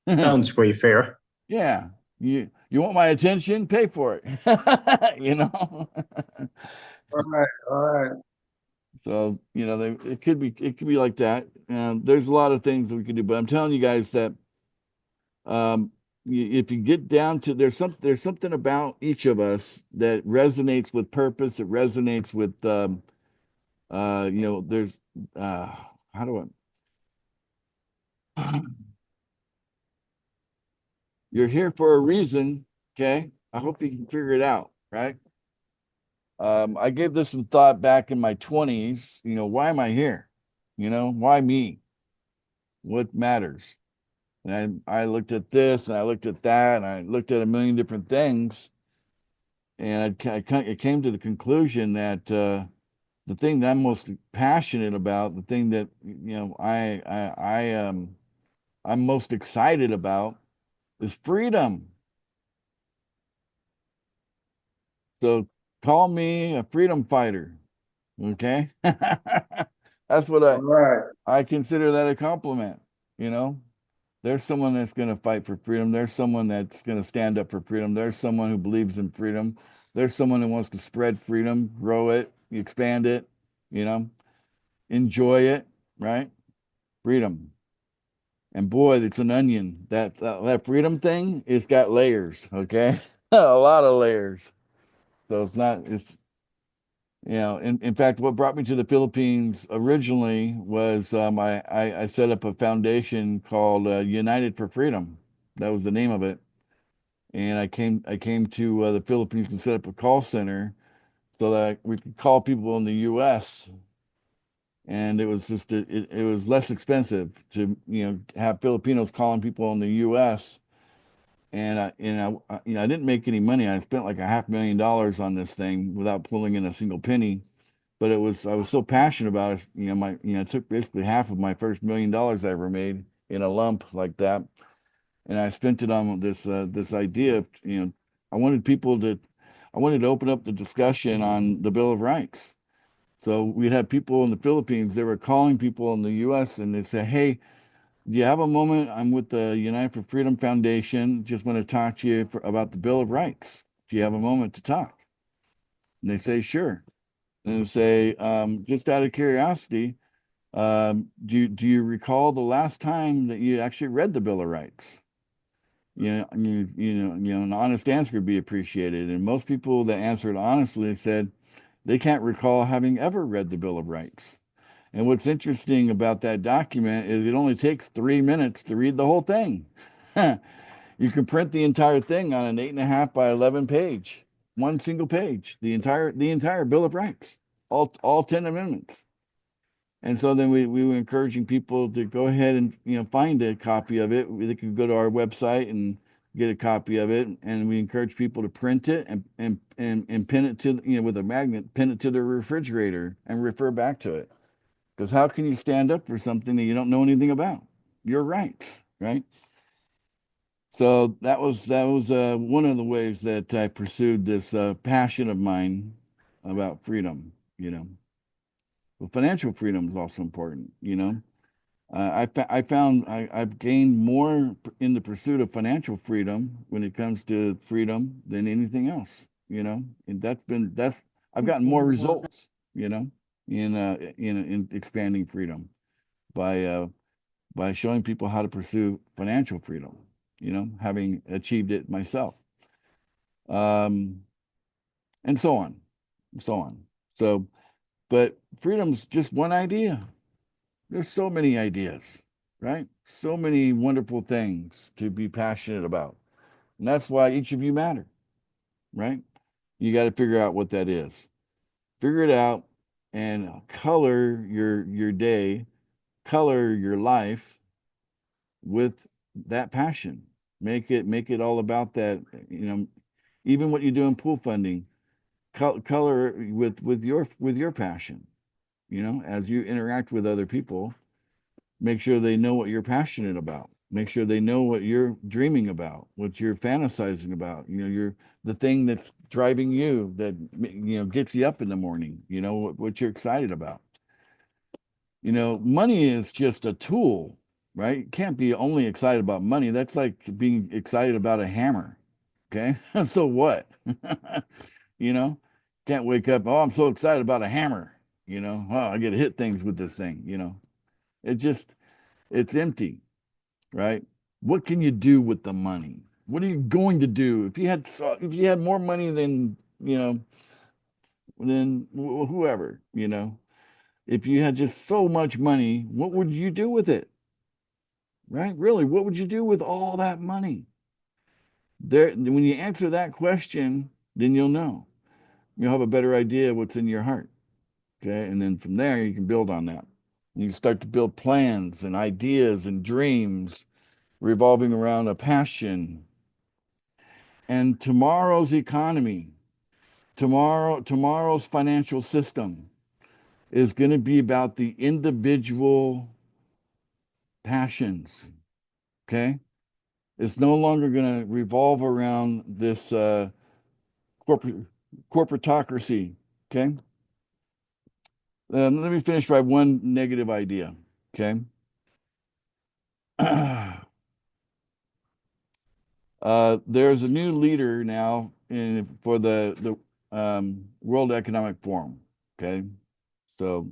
Speaker 2: Sounds pretty fair.
Speaker 1: Yeah. You want my attention? Pay for it.
Speaker 5: All right. All right.
Speaker 1: So, it could be like that. There's a lot of things that we could do, but I'm telling you guys that if you get down to there's something about each of us that resonates with purpose. It resonates with there's how do I you're here for a reason, okay? I hope you can figure it out, right? I gave this some thought back in my 20s. Why am I here? Why me? What matters? And I looked at this and I looked at that and I looked at a million different things. And I came to the conclusion that the thing that I'm most passionate about, the thing that I'm most excited about is freedom. So call me a freedom fighter. Okay. That's what
Speaker 5: All right.
Speaker 1: I consider that a compliment. There's someone that's going to fight for freedom. There's someone that's going to stand up for freedom. There's someone who believes in freedom. There's someone who wants to spread freedom, grow it, expand it, enjoy it, right? Freedom. And boy, it's an onion. That freedom thing, it's got layers, okay? A lot of layers. So in fact, what brought me to the Philippines originally was I set up a foundation called United for Freedom. That was the name of it. And I came to the Philippines and set up a call center so that we could call people in the U.S. And it was just it was less expensive to have Filipinos calling people in the U.S. And I didn't make any money. I spent like $500,000 on this thing without pulling in a single penny. But I was so passionate about it. I took basically half of my first $1 million I ever made in a lump like that, and I spent it on this idea of, I wanted to open up the discussion on the Bill of Rights. So we'd have people in the Philippines, they were calling people in the US and they say, hey, do you have a moment? I'm with the United for Freedom Foundation. Just want to talk to you about the Bill of Rights. Do you have a moment to talk? And they say, sure. And they say, just out of curiosity, do you recall the last time that you actually read the Bill of Rights? An honest answer would be appreciated. And most people that answered honestly said they can't recall having ever read the Bill of Rights. And what's interesting about that document is it only takes 3 minutes to read the whole thing. You can print the entire thing on an 8.5 by 11 page, one single page, the entire Bill of Rights, all 10 amendments. And so then we were encouraging people to go ahead and find a copy of it. They can go to our website and get a copy of it. And we encourage people to print it and pin it to with a magnet, pin it to their refrigerator and refer back to it. Because how can you stand up for something that you don't know anything about? Your rights, right? So that was one of the ways that I pursued this passion of mine about freedom. Well, financial freedom is also important. I found I've gained more in the pursuit of financial freedom when it comes to freedom than anything else. And I've gotten more results. In expanding freedom by showing people how to pursue financial freedom. Having achieved it myself, and so on, and so on. So. But freedom's just one idea. There's so many ideas, right? So many wonderful things to be passionate about. And that's why each of you matter, right? You got to figure out what that is. Figure it out and color your day, color your life with that passion. Make it all about that, even what you do in pool funding. Color with your passion, as you interact with other people, make sure they know what you're passionate about, make sure they know what you're dreaming about, what you're fantasizing about, the thing that's driving you, that gets you up in the morning, what you're excited about. Money is just a tool, right? You can't be only excited about money. That's like being excited about a hammer. Okay. So what? Can't wake up, oh, I'm so excited about a hammer, oh, I get to hit things with this thing, it's empty, right? What can you do with the money? What are you going to do if you had more money than whoever, if you had just so much money, what would you do with it? Right? Really, what would you do with all that money? When you answer that question, then you'll know. You'll have a better idea of what's in your heart. Okay. And then from there, you can build on that. You can start to build plans and ideas and dreams revolving around a passion. And tomorrow's economy, tomorrow's financial system is going to be about the individual passions. Okay. It's no longer going to revolve around this corporatocracy. Okay. Let me finish by one negative idea. Okay. There's a new leader now for the World Economic Forum. Okay. So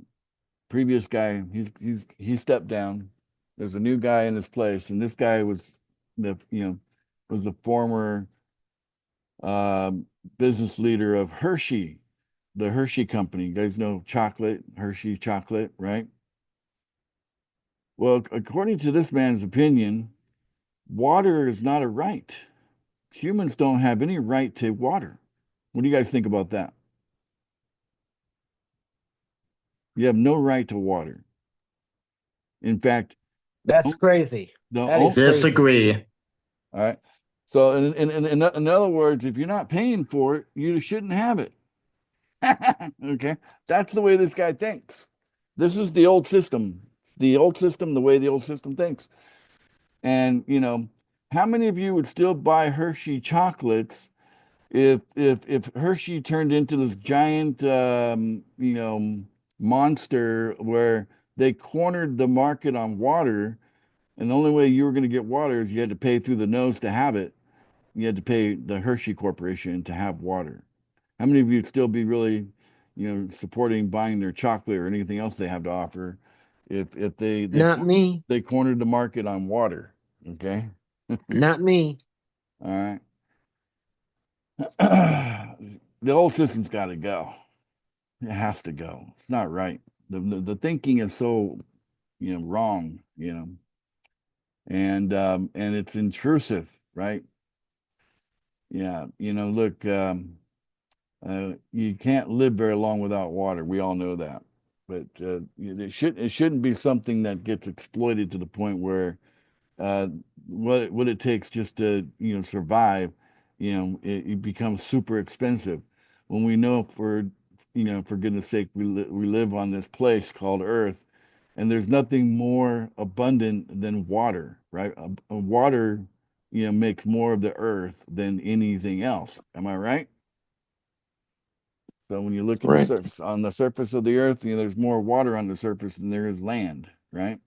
Speaker 1: previous guy, he stepped down. There's a new guy in his place, and this guy was the former business leader of Hershey, the Hershey company. You guys know chocolate, Hershey chocolate, right? Well, according to this man's opinion, water is not a right. Humans don't have any right to water. What do you guys think about that? You have no right to water. In fact,
Speaker 6: That's crazy.
Speaker 1: the
Speaker 6: That is
Speaker 1: o-
Speaker 6: crazy.
Speaker 2: Disagree.
Speaker 1: all right. So in other words, if you're not paying for it, you shouldn't have it. Okay, that's the way this guy thinks. This is the old system. The old system, the way the old system thinks. And you know, how many of you would still buy Hershey chocolates if Hershey turned into this giant you know, monster where they cornered the market on water, and the only way you were going to get water is you had to pay through the nose to have it. You had to pay the Hershey Corporation to have water. How many of you would still be really, you know, supporting buying their chocolate or anything else they have to offer if
Speaker 6: Not me.
Speaker 1: they cornered the market on water? Okay.
Speaker 6: Not me.
Speaker 1: All right. The old system's got to go. It has to go. It's not right. The thinking is so, you know, wrong, you know, and it's intrusive, right? Yeah, you know, look, you can't live very long without water. We all know that, but it shouldn't be something that gets exploited to the point where what it takes just to, you know, survive, you know, it becomes super expensive. When we know, for you know, for goodness sake, we live on this place called Earth, and there's nothing more abundant than water, right? Water, you know, makes more of the Earth than anything else. Am I right? So when you look at the
Speaker 7: Right.
Speaker 1: surface, on the surface of the Earth, you know, there's more water on the surface than there is land, right?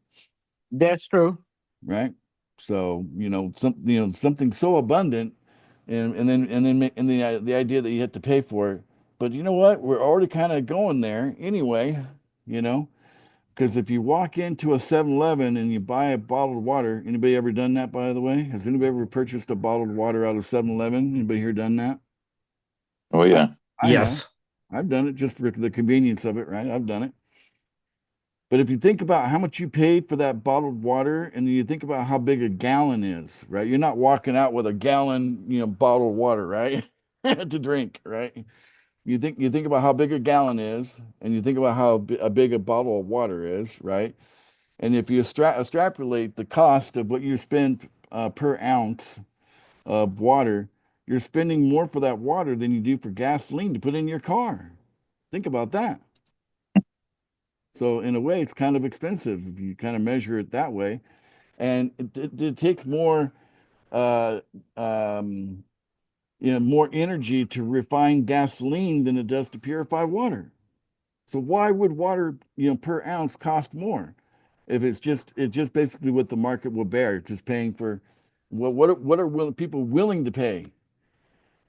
Speaker 6: That's true.
Speaker 1: Right. So, you know, something so abundant, and the idea that you have to pay for it. But you know what? We're already kind of going there anyway, you know, because if you walk into a 7-Eleven and you buy a bottled water, anybody ever done that, by the way? Has anybody ever purchased a bottled water out of 7-Eleven? Anybody here done that?
Speaker 7: Oh, yeah.
Speaker 1: I have.
Speaker 2: Yes.
Speaker 1: I've done it just for the convenience of it, right? I've done it. But if you think about how much you paid for that bottled water, and then you think about how big a gallon is, right? You're not walking out with a gallon, you know, bottled water, right? To drink, right? You think about how big a gallon is, and you think about how big a bottle of water is, right? And if you extrapolate the cost of what you spend per ounce of water, you're spending more for that water than you do for gasoline to put in your car. Think about that. So in a way, it's kind of expensive if you kind of measure it that way, and it takes more, uh, um, you know, more energy to refine gasoline than it does to purify water. So why would water, you know, per ounce cost more if it's just basically what the market will bear, just paying for what are people willing to pay?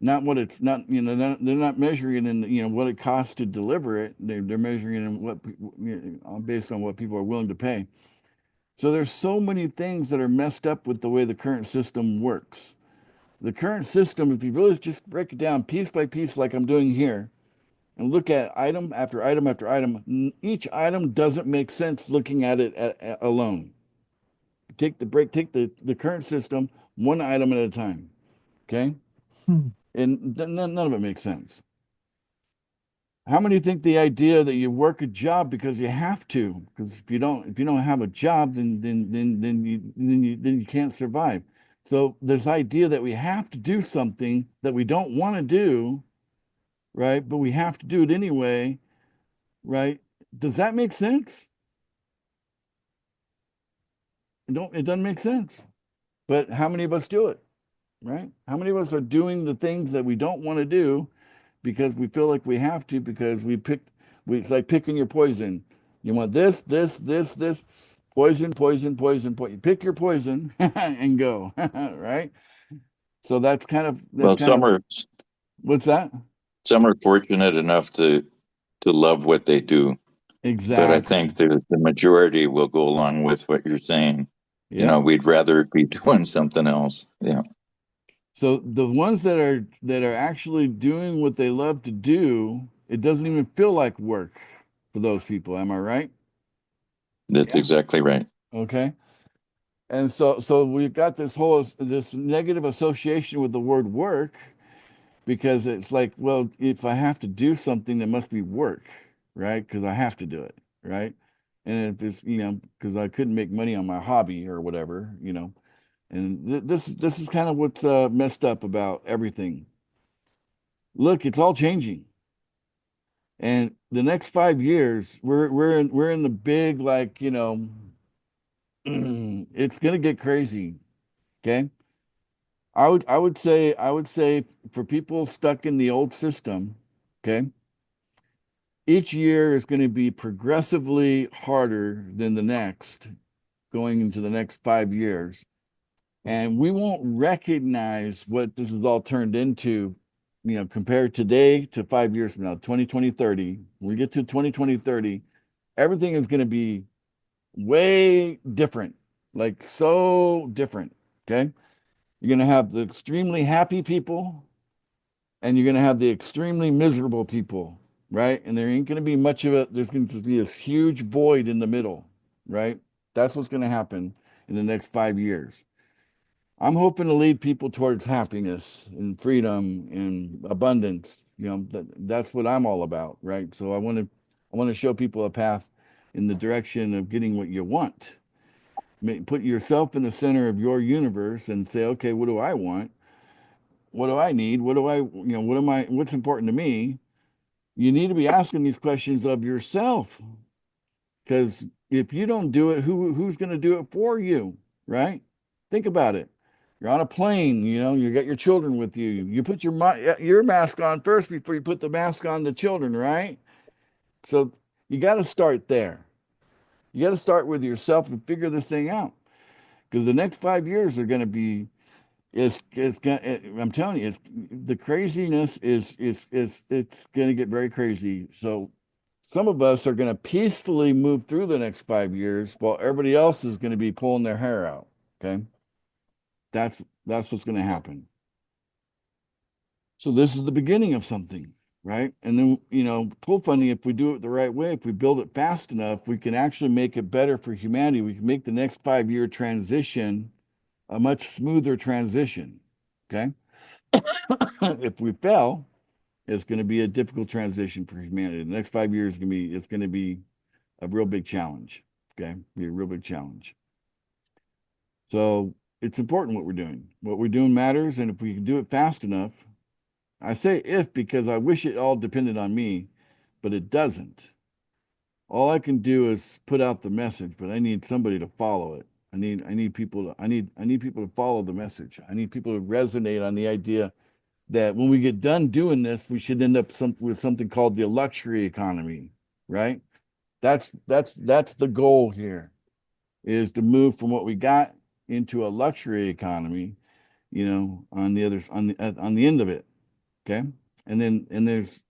Speaker 1: Not what it's not, you know, they're not measuring in, you know, what it costs to deliver it. They're measuring in what, you know, based on what people are willing to pay. So there's so many things that are messed up with the way the current system works. The current system, if you really just break it down piece by piece, like I'm doing here, and look at item after item after item, each item doesn't make sense looking at it alone. Take the current system one item at a time. Okay.
Speaker 6: Hmm.
Speaker 1: And none of it makes sense. How many think the idea that you work a job because you have to? Because if you don't have a job, then you can't survive. So this idea that we have to do something that we don't want to do, right? But we have to do it anyway, right? Does that make sense? It doesn't make sense. But how many of us do it, right? How many of us are doing the things that we don't want to do because we feel like we have to, because it's like picking your poison. You want this, poison, poison, poison, poison. Pick your poison and go, right? So
Speaker 7: Well,
Speaker 1: what's that?
Speaker 7: some are fortunate enough to love what they do, but
Speaker 1: Exactly.
Speaker 7: I think the majority will go along with what you're saying. You
Speaker 1: Yeah.
Speaker 7: know, we'd rather be doing something else. Yeah.
Speaker 1: So the ones that are actually doing what they love to do, it doesn't even feel like work for those people. Am I right?
Speaker 7: That's
Speaker 2: Yeah.
Speaker 7: exactly right.
Speaker 1: Okay. And so we've got this negative association with the word work, because it's like, well, if I have to do something, there must be work, right? Because I have to do it, right? And if it's, you know, because I couldn't make money on my hobby or whatever, you know, And this is kind of what's messed up about everything. Look, it's all changing. And the next 5 years, we're in the big, like, it's gonna get crazy. Okay. I would say for people stuck in the old system, okay, each year is going to be progressively harder than the next, going into the next 5 years. And we won't recognize what this is all turned into, compared today to 5 years from now, 2020, 30. When we get to 2020, 30, everything is going to be way different, like so different. Okay. You're going to have the extremely happy people and you're going to have the extremely miserable people, right? And there ain't going to be much of it. There's going to be this huge void in the middle, right? That's what's going to happen in the next 5 years. I'm hoping to lead people towards happiness and freedom and abundance. That's what I'm all about, right? So I want to show people a path in the direction of getting what you want. Put yourself in the center of your universe and say, okay, what do I want? What do I need? What's important to me? You need to be asking these questions of yourself. Because if you don't do it, who's going to do it for you, right? Think about it. You're on a plane, you got your children with you. You put your mask on first before you put the mask on the children, right? So you got to start there. You got to start with yourself and figure this thing out. Because the next 5 years are going to be, I'm telling you, the craziness it's going to get very crazy. So some of us are going to peacefully move through the next 5 years while everybody else is going to be pulling their hair out. Okay. That's what's going to happen. So this is the beginning of something, right? And then, pool funding, if we do it the right way, if we build it fast enough, we can actually make it better for humanity. We can make the next 5 year transition a much smoother transition. Okay. If we fail, it's going to be a difficult transition for humanity. The next 5 years it's going to be a real big challenge. Okay. Be a real big challenge. So it's important what we're doing. What we're doing matters. And if we can do it fast enough, I say if because I wish it all depended on me, but it doesn't. All I can do is put out the message, but I need somebody to follow it. I need people to follow the message. I need people to resonate on the idea that when we get done doing this, we should end up with something called the luxury economy, right? That's the goal here, is to move from what we got into a luxury economy, on the end of it. Okay. And there's,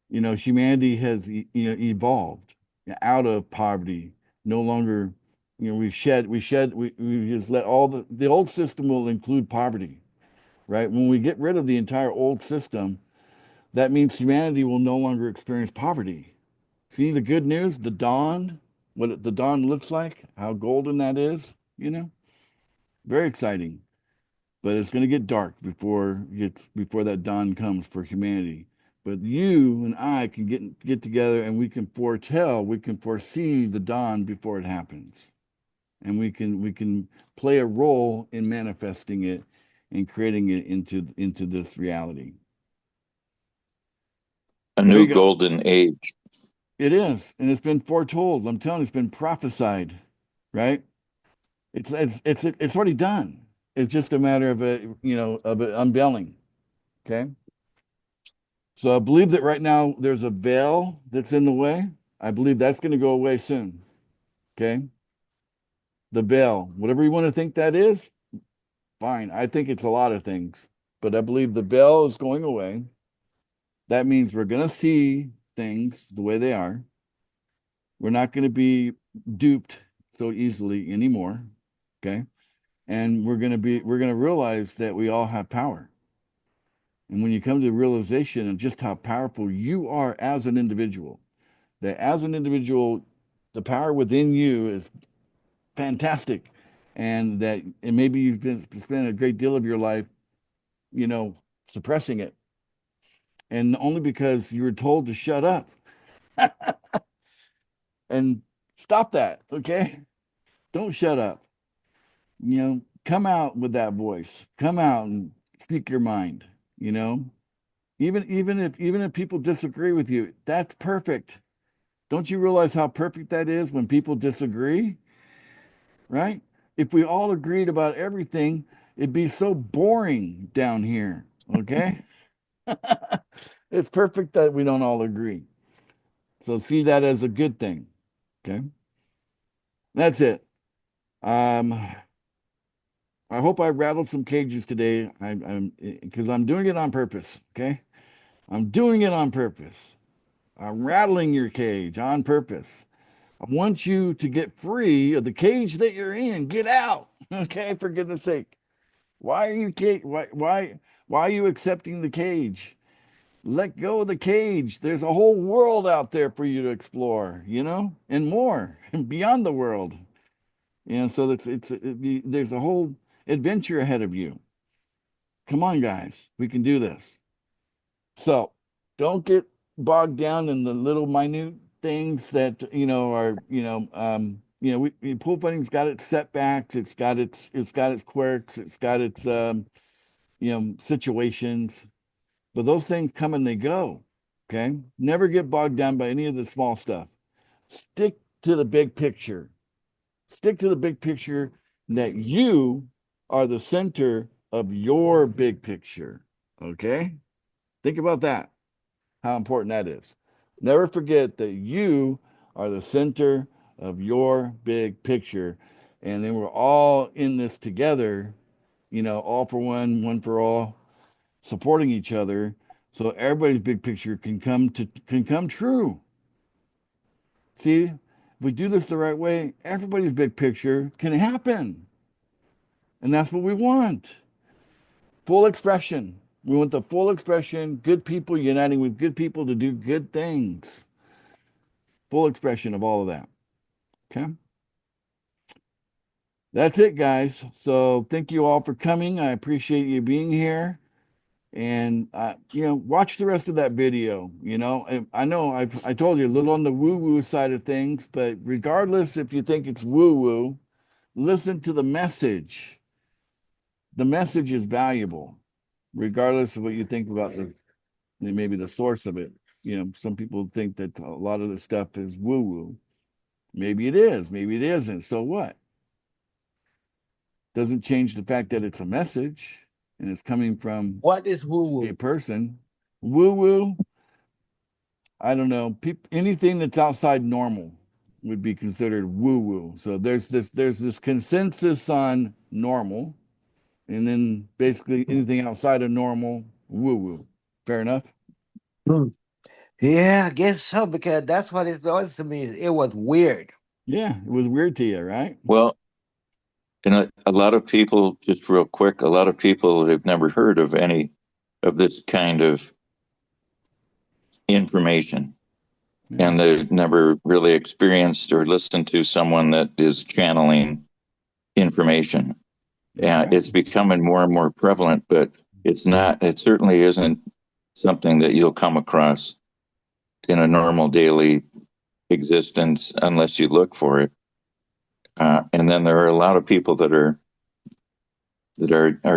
Speaker 1: humanity has, evolved out of poverty. No longer, we just let all the old system will include poverty, right? When we get rid of the entire old system, that means humanity will no longer experience poverty. See the good news, the dawn, the dawn looks like, how golden that is, very exciting. But it's going to get dark before that dawn comes for humanity. But you and I can get together and we can foresee the dawn before it happens. And we can play a role in manifesting it and creating it into this reality.
Speaker 7: A
Speaker 1: There you
Speaker 7: new
Speaker 1: go.
Speaker 7: golden age.
Speaker 1: It is, and it's been foretold. I'm telling you, it's been prophesied, right? It's already done. It's just a matter of of it unveiling. Okay. So I believe that right now there's a veil that's in the way. I believe that's going to go away soon. Okay. The veil, whatever you want to think that is, fine. I think it's a lot of things, but I believe the veil is going away. That means we're going to see things the way they are. We're not going to be duped so easily anymore. Okay. And we're going to realize that we all have power. And when you come to the realization of just how powerful you are as an individual, that as an individual, the power within you is fantastic. And maybe you've spent a great deal of your life, suppressing it. And only because you were told to shut up and stop that. Okay. Don't shut up. come out with that voice. Come out and speak your mind, you know? Even if people disagree with you, that's perfect. Don't you realize how perfect that is when people disagree? Right? If we all agreed about everything, it'd be so boring down here. Okay? It's perfect that we don't all agree. So see that as a good thing. Okay? That's it. I hope I rattled some cages today. I'm because I'm doing it on purpose. Okay? I'm doing it on purpose. I'm rattling your cage on purpose. I want you to get free of the cage that you're in. Get out. Okay, for goodness sake. Why are you why are you accepting the cage? Let go of the cage. There's a whole world out there for you to explore, you know, and more, and beyond the world. So there's a whole adventure ahead of you. Come on, guys, we can do this. So don't get bogged down in the little minute things that are pool funding's got its setbacks, it's got its quirks, it's got its situations, but those things come and they go. Okay, never get bogged down by any of the small stuff. Stick to the big picture. Stick to the big picture, that you are the center of your big picture. Okay, think about that, how important that is. Never forget that you are the center of your big picture. And then we're all in this together, all for one, one for all, supporting each other. So everybody's big picture can come true. See, if we do this the right way, everybody's big picture can happen. And that's what we want. Full expression. We want the full expression, good people uniting with good people to do good things. Full expression of all of that. Okay. That's it, guys. So thank you all for coming. I appreciate you being here. And watch the rest of that video. I know I told you a little on the woo-woo side of things, but regardless if you think it's woo-woo, listen to the message. The message is valuable, regardless of what you think about maybe the source of it. Some people think that a lot of the stuff is woo-woo. Maybe it is, maybe it isn't. So what? Doesn't change the fact that it's a message and it's coming from
Speaker 6: What is woo
Speaker 1: a
Speaker 6: woo?
Speaker 1: person. Woo-woo, I don't know. Anything that's outside normal would be considered woo-woo. So there's this consensus on normal, and then basically anything outside of normal, woo-woo. Fair enough?
Speaker 6: Yeah, I guess so, because that's what it was to me. It was weird.
Speaker 1: Yeah, it was weird to you, right?
Speaker 7: Well, a lot of people, just real quick, a lot of people have never heard of any of this kind of information, and they've never really experienced or listened to someone that is channeling information.
Speaker 1: That's right.
Speaker 7: It's becoming more and more prevalent, but it certainly isn't something that you'll come across in a normal daily existence unless you look for it. And then there are a lot of people that are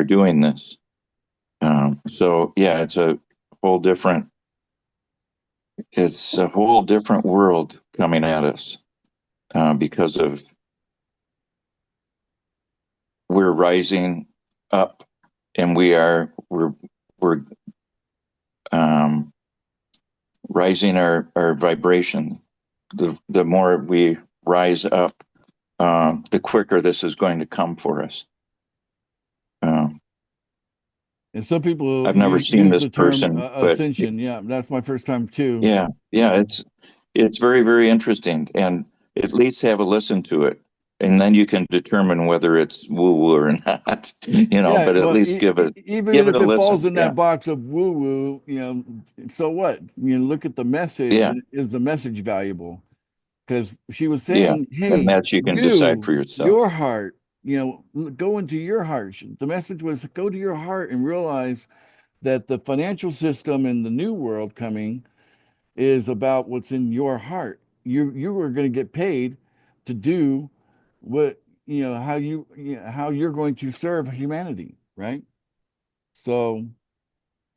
Speaker 7: doing this. So yeah, it's a whole different world coming at us, because of we're rising up, and we're rising our vibration. The more we rise up, the quicker this is going to come for us.
Speaker 1: And some people
Speaker 7: I've never seen
Speaker 1: use
Speaker 7: this
Speaker 1: the term
Speaker 7: person, but
Speaker 1: ascension. Yeah, that's my first time too.
Speaker 7: yeah, it's very, very interesting, and at least have a listen to it, and then you can determine whether it's woo-woo or not.
Speaker 1: Yeah,
Speaker 7: But at
Speaker 1: well,
Speaker 7: least give it
Speaker 1: even
Speaker 7: a
Speaker 1: if it falls
Speaker 7: listen.
Speaker 1: in that box of woo-woo, so what? Look at the message.
Speaker 7: Yeah.
Speaker 1: Is the message valuable? Because she was
Speaker 7: Yeah,
Speaker 1: saying,
Speaker 7: and
Speaker 1: hey,
Speaker 7: that you can decide for yourself.
Speaker 1: your heart, go into your heart. The message was go to your heart and realize that the financial system in the new world coming is about what's in your heart. You were going to get paid to do what how you're going to serve humanity, right? So,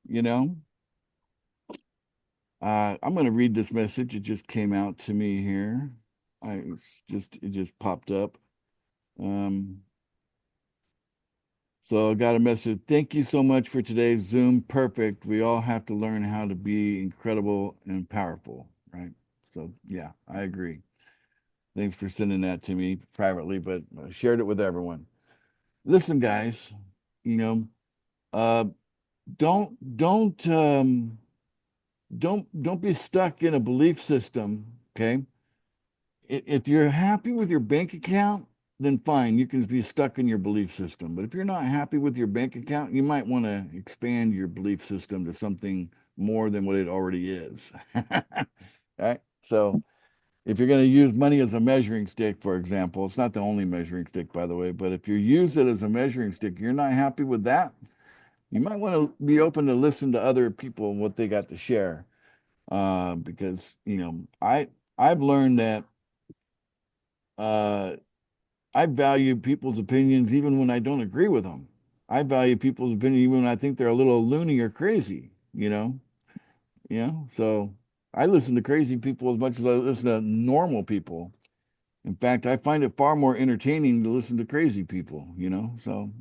Speaker 1: you know, I'm going to read this message. It just came out to me here. It just popped up. So I got a message. Thank you so much for today's Zoom. Perfect. We all have to learn how to be incredible and powerful, right? So yeah, I agree. Thanks for sending that to me privately, but I shared it with everyone. Listen, guys, you know, don't be stuck in a belief system, okay? If you're happy with your bank account, then fine, you can be stuck in your belief system. But if you're not happy with your bank account, you might want to expand your belief system to something more than what it already is. Right? So if you're going to use money as a measuring stick, for example, it's not the only measuring stick, by the way, but if you use it as a measuring stick, you're not happy with that, you might want to be open to listen to other people and what they got to share. Because, I've learned that I value people's opinions even when I don't agree with them. I value people's opinion even when I think they're a little loony or crazy, So I listen to crazy people as much as I listen to normal people. In fact, I find it far more entertaining to listen to crazy people, So,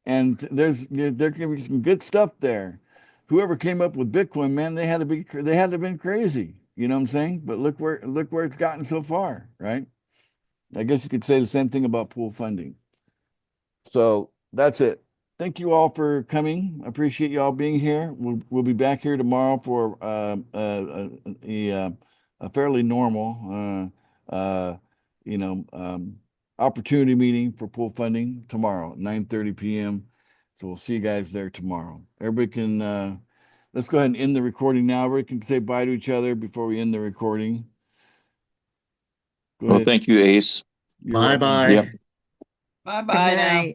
Speaker 1: and there can be some good stuff there. Whoever came up with Bitcoin, man, they had to have been crazy. You know what I'm saying? But look where it's gotten so far, right? I guess you could say the same thing about pool funding. So that's it. Thank you all for coming. I appreciate you all being here. We'll be back here tomorrow for a fairly normal opportunity meeting for pool funding tomorrow at 9:30 p.m. So we'll see you guys there tomorrow. Everybody can let's go ahead and end the recording now. Everybody can say bye to each other before we end the recording. Go
Speaker 7: Well,
Speaker 1: ahead.
Speaker 7: thank you, Ace.
Speaker 1: You're welcome.
Speaker 2: Bye-bye.
Speaker 7: Yep.
Speaker 3: Bye-bye now.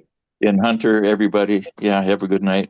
Speaker 7: And Hunter, everybody. Yeah, have a good night.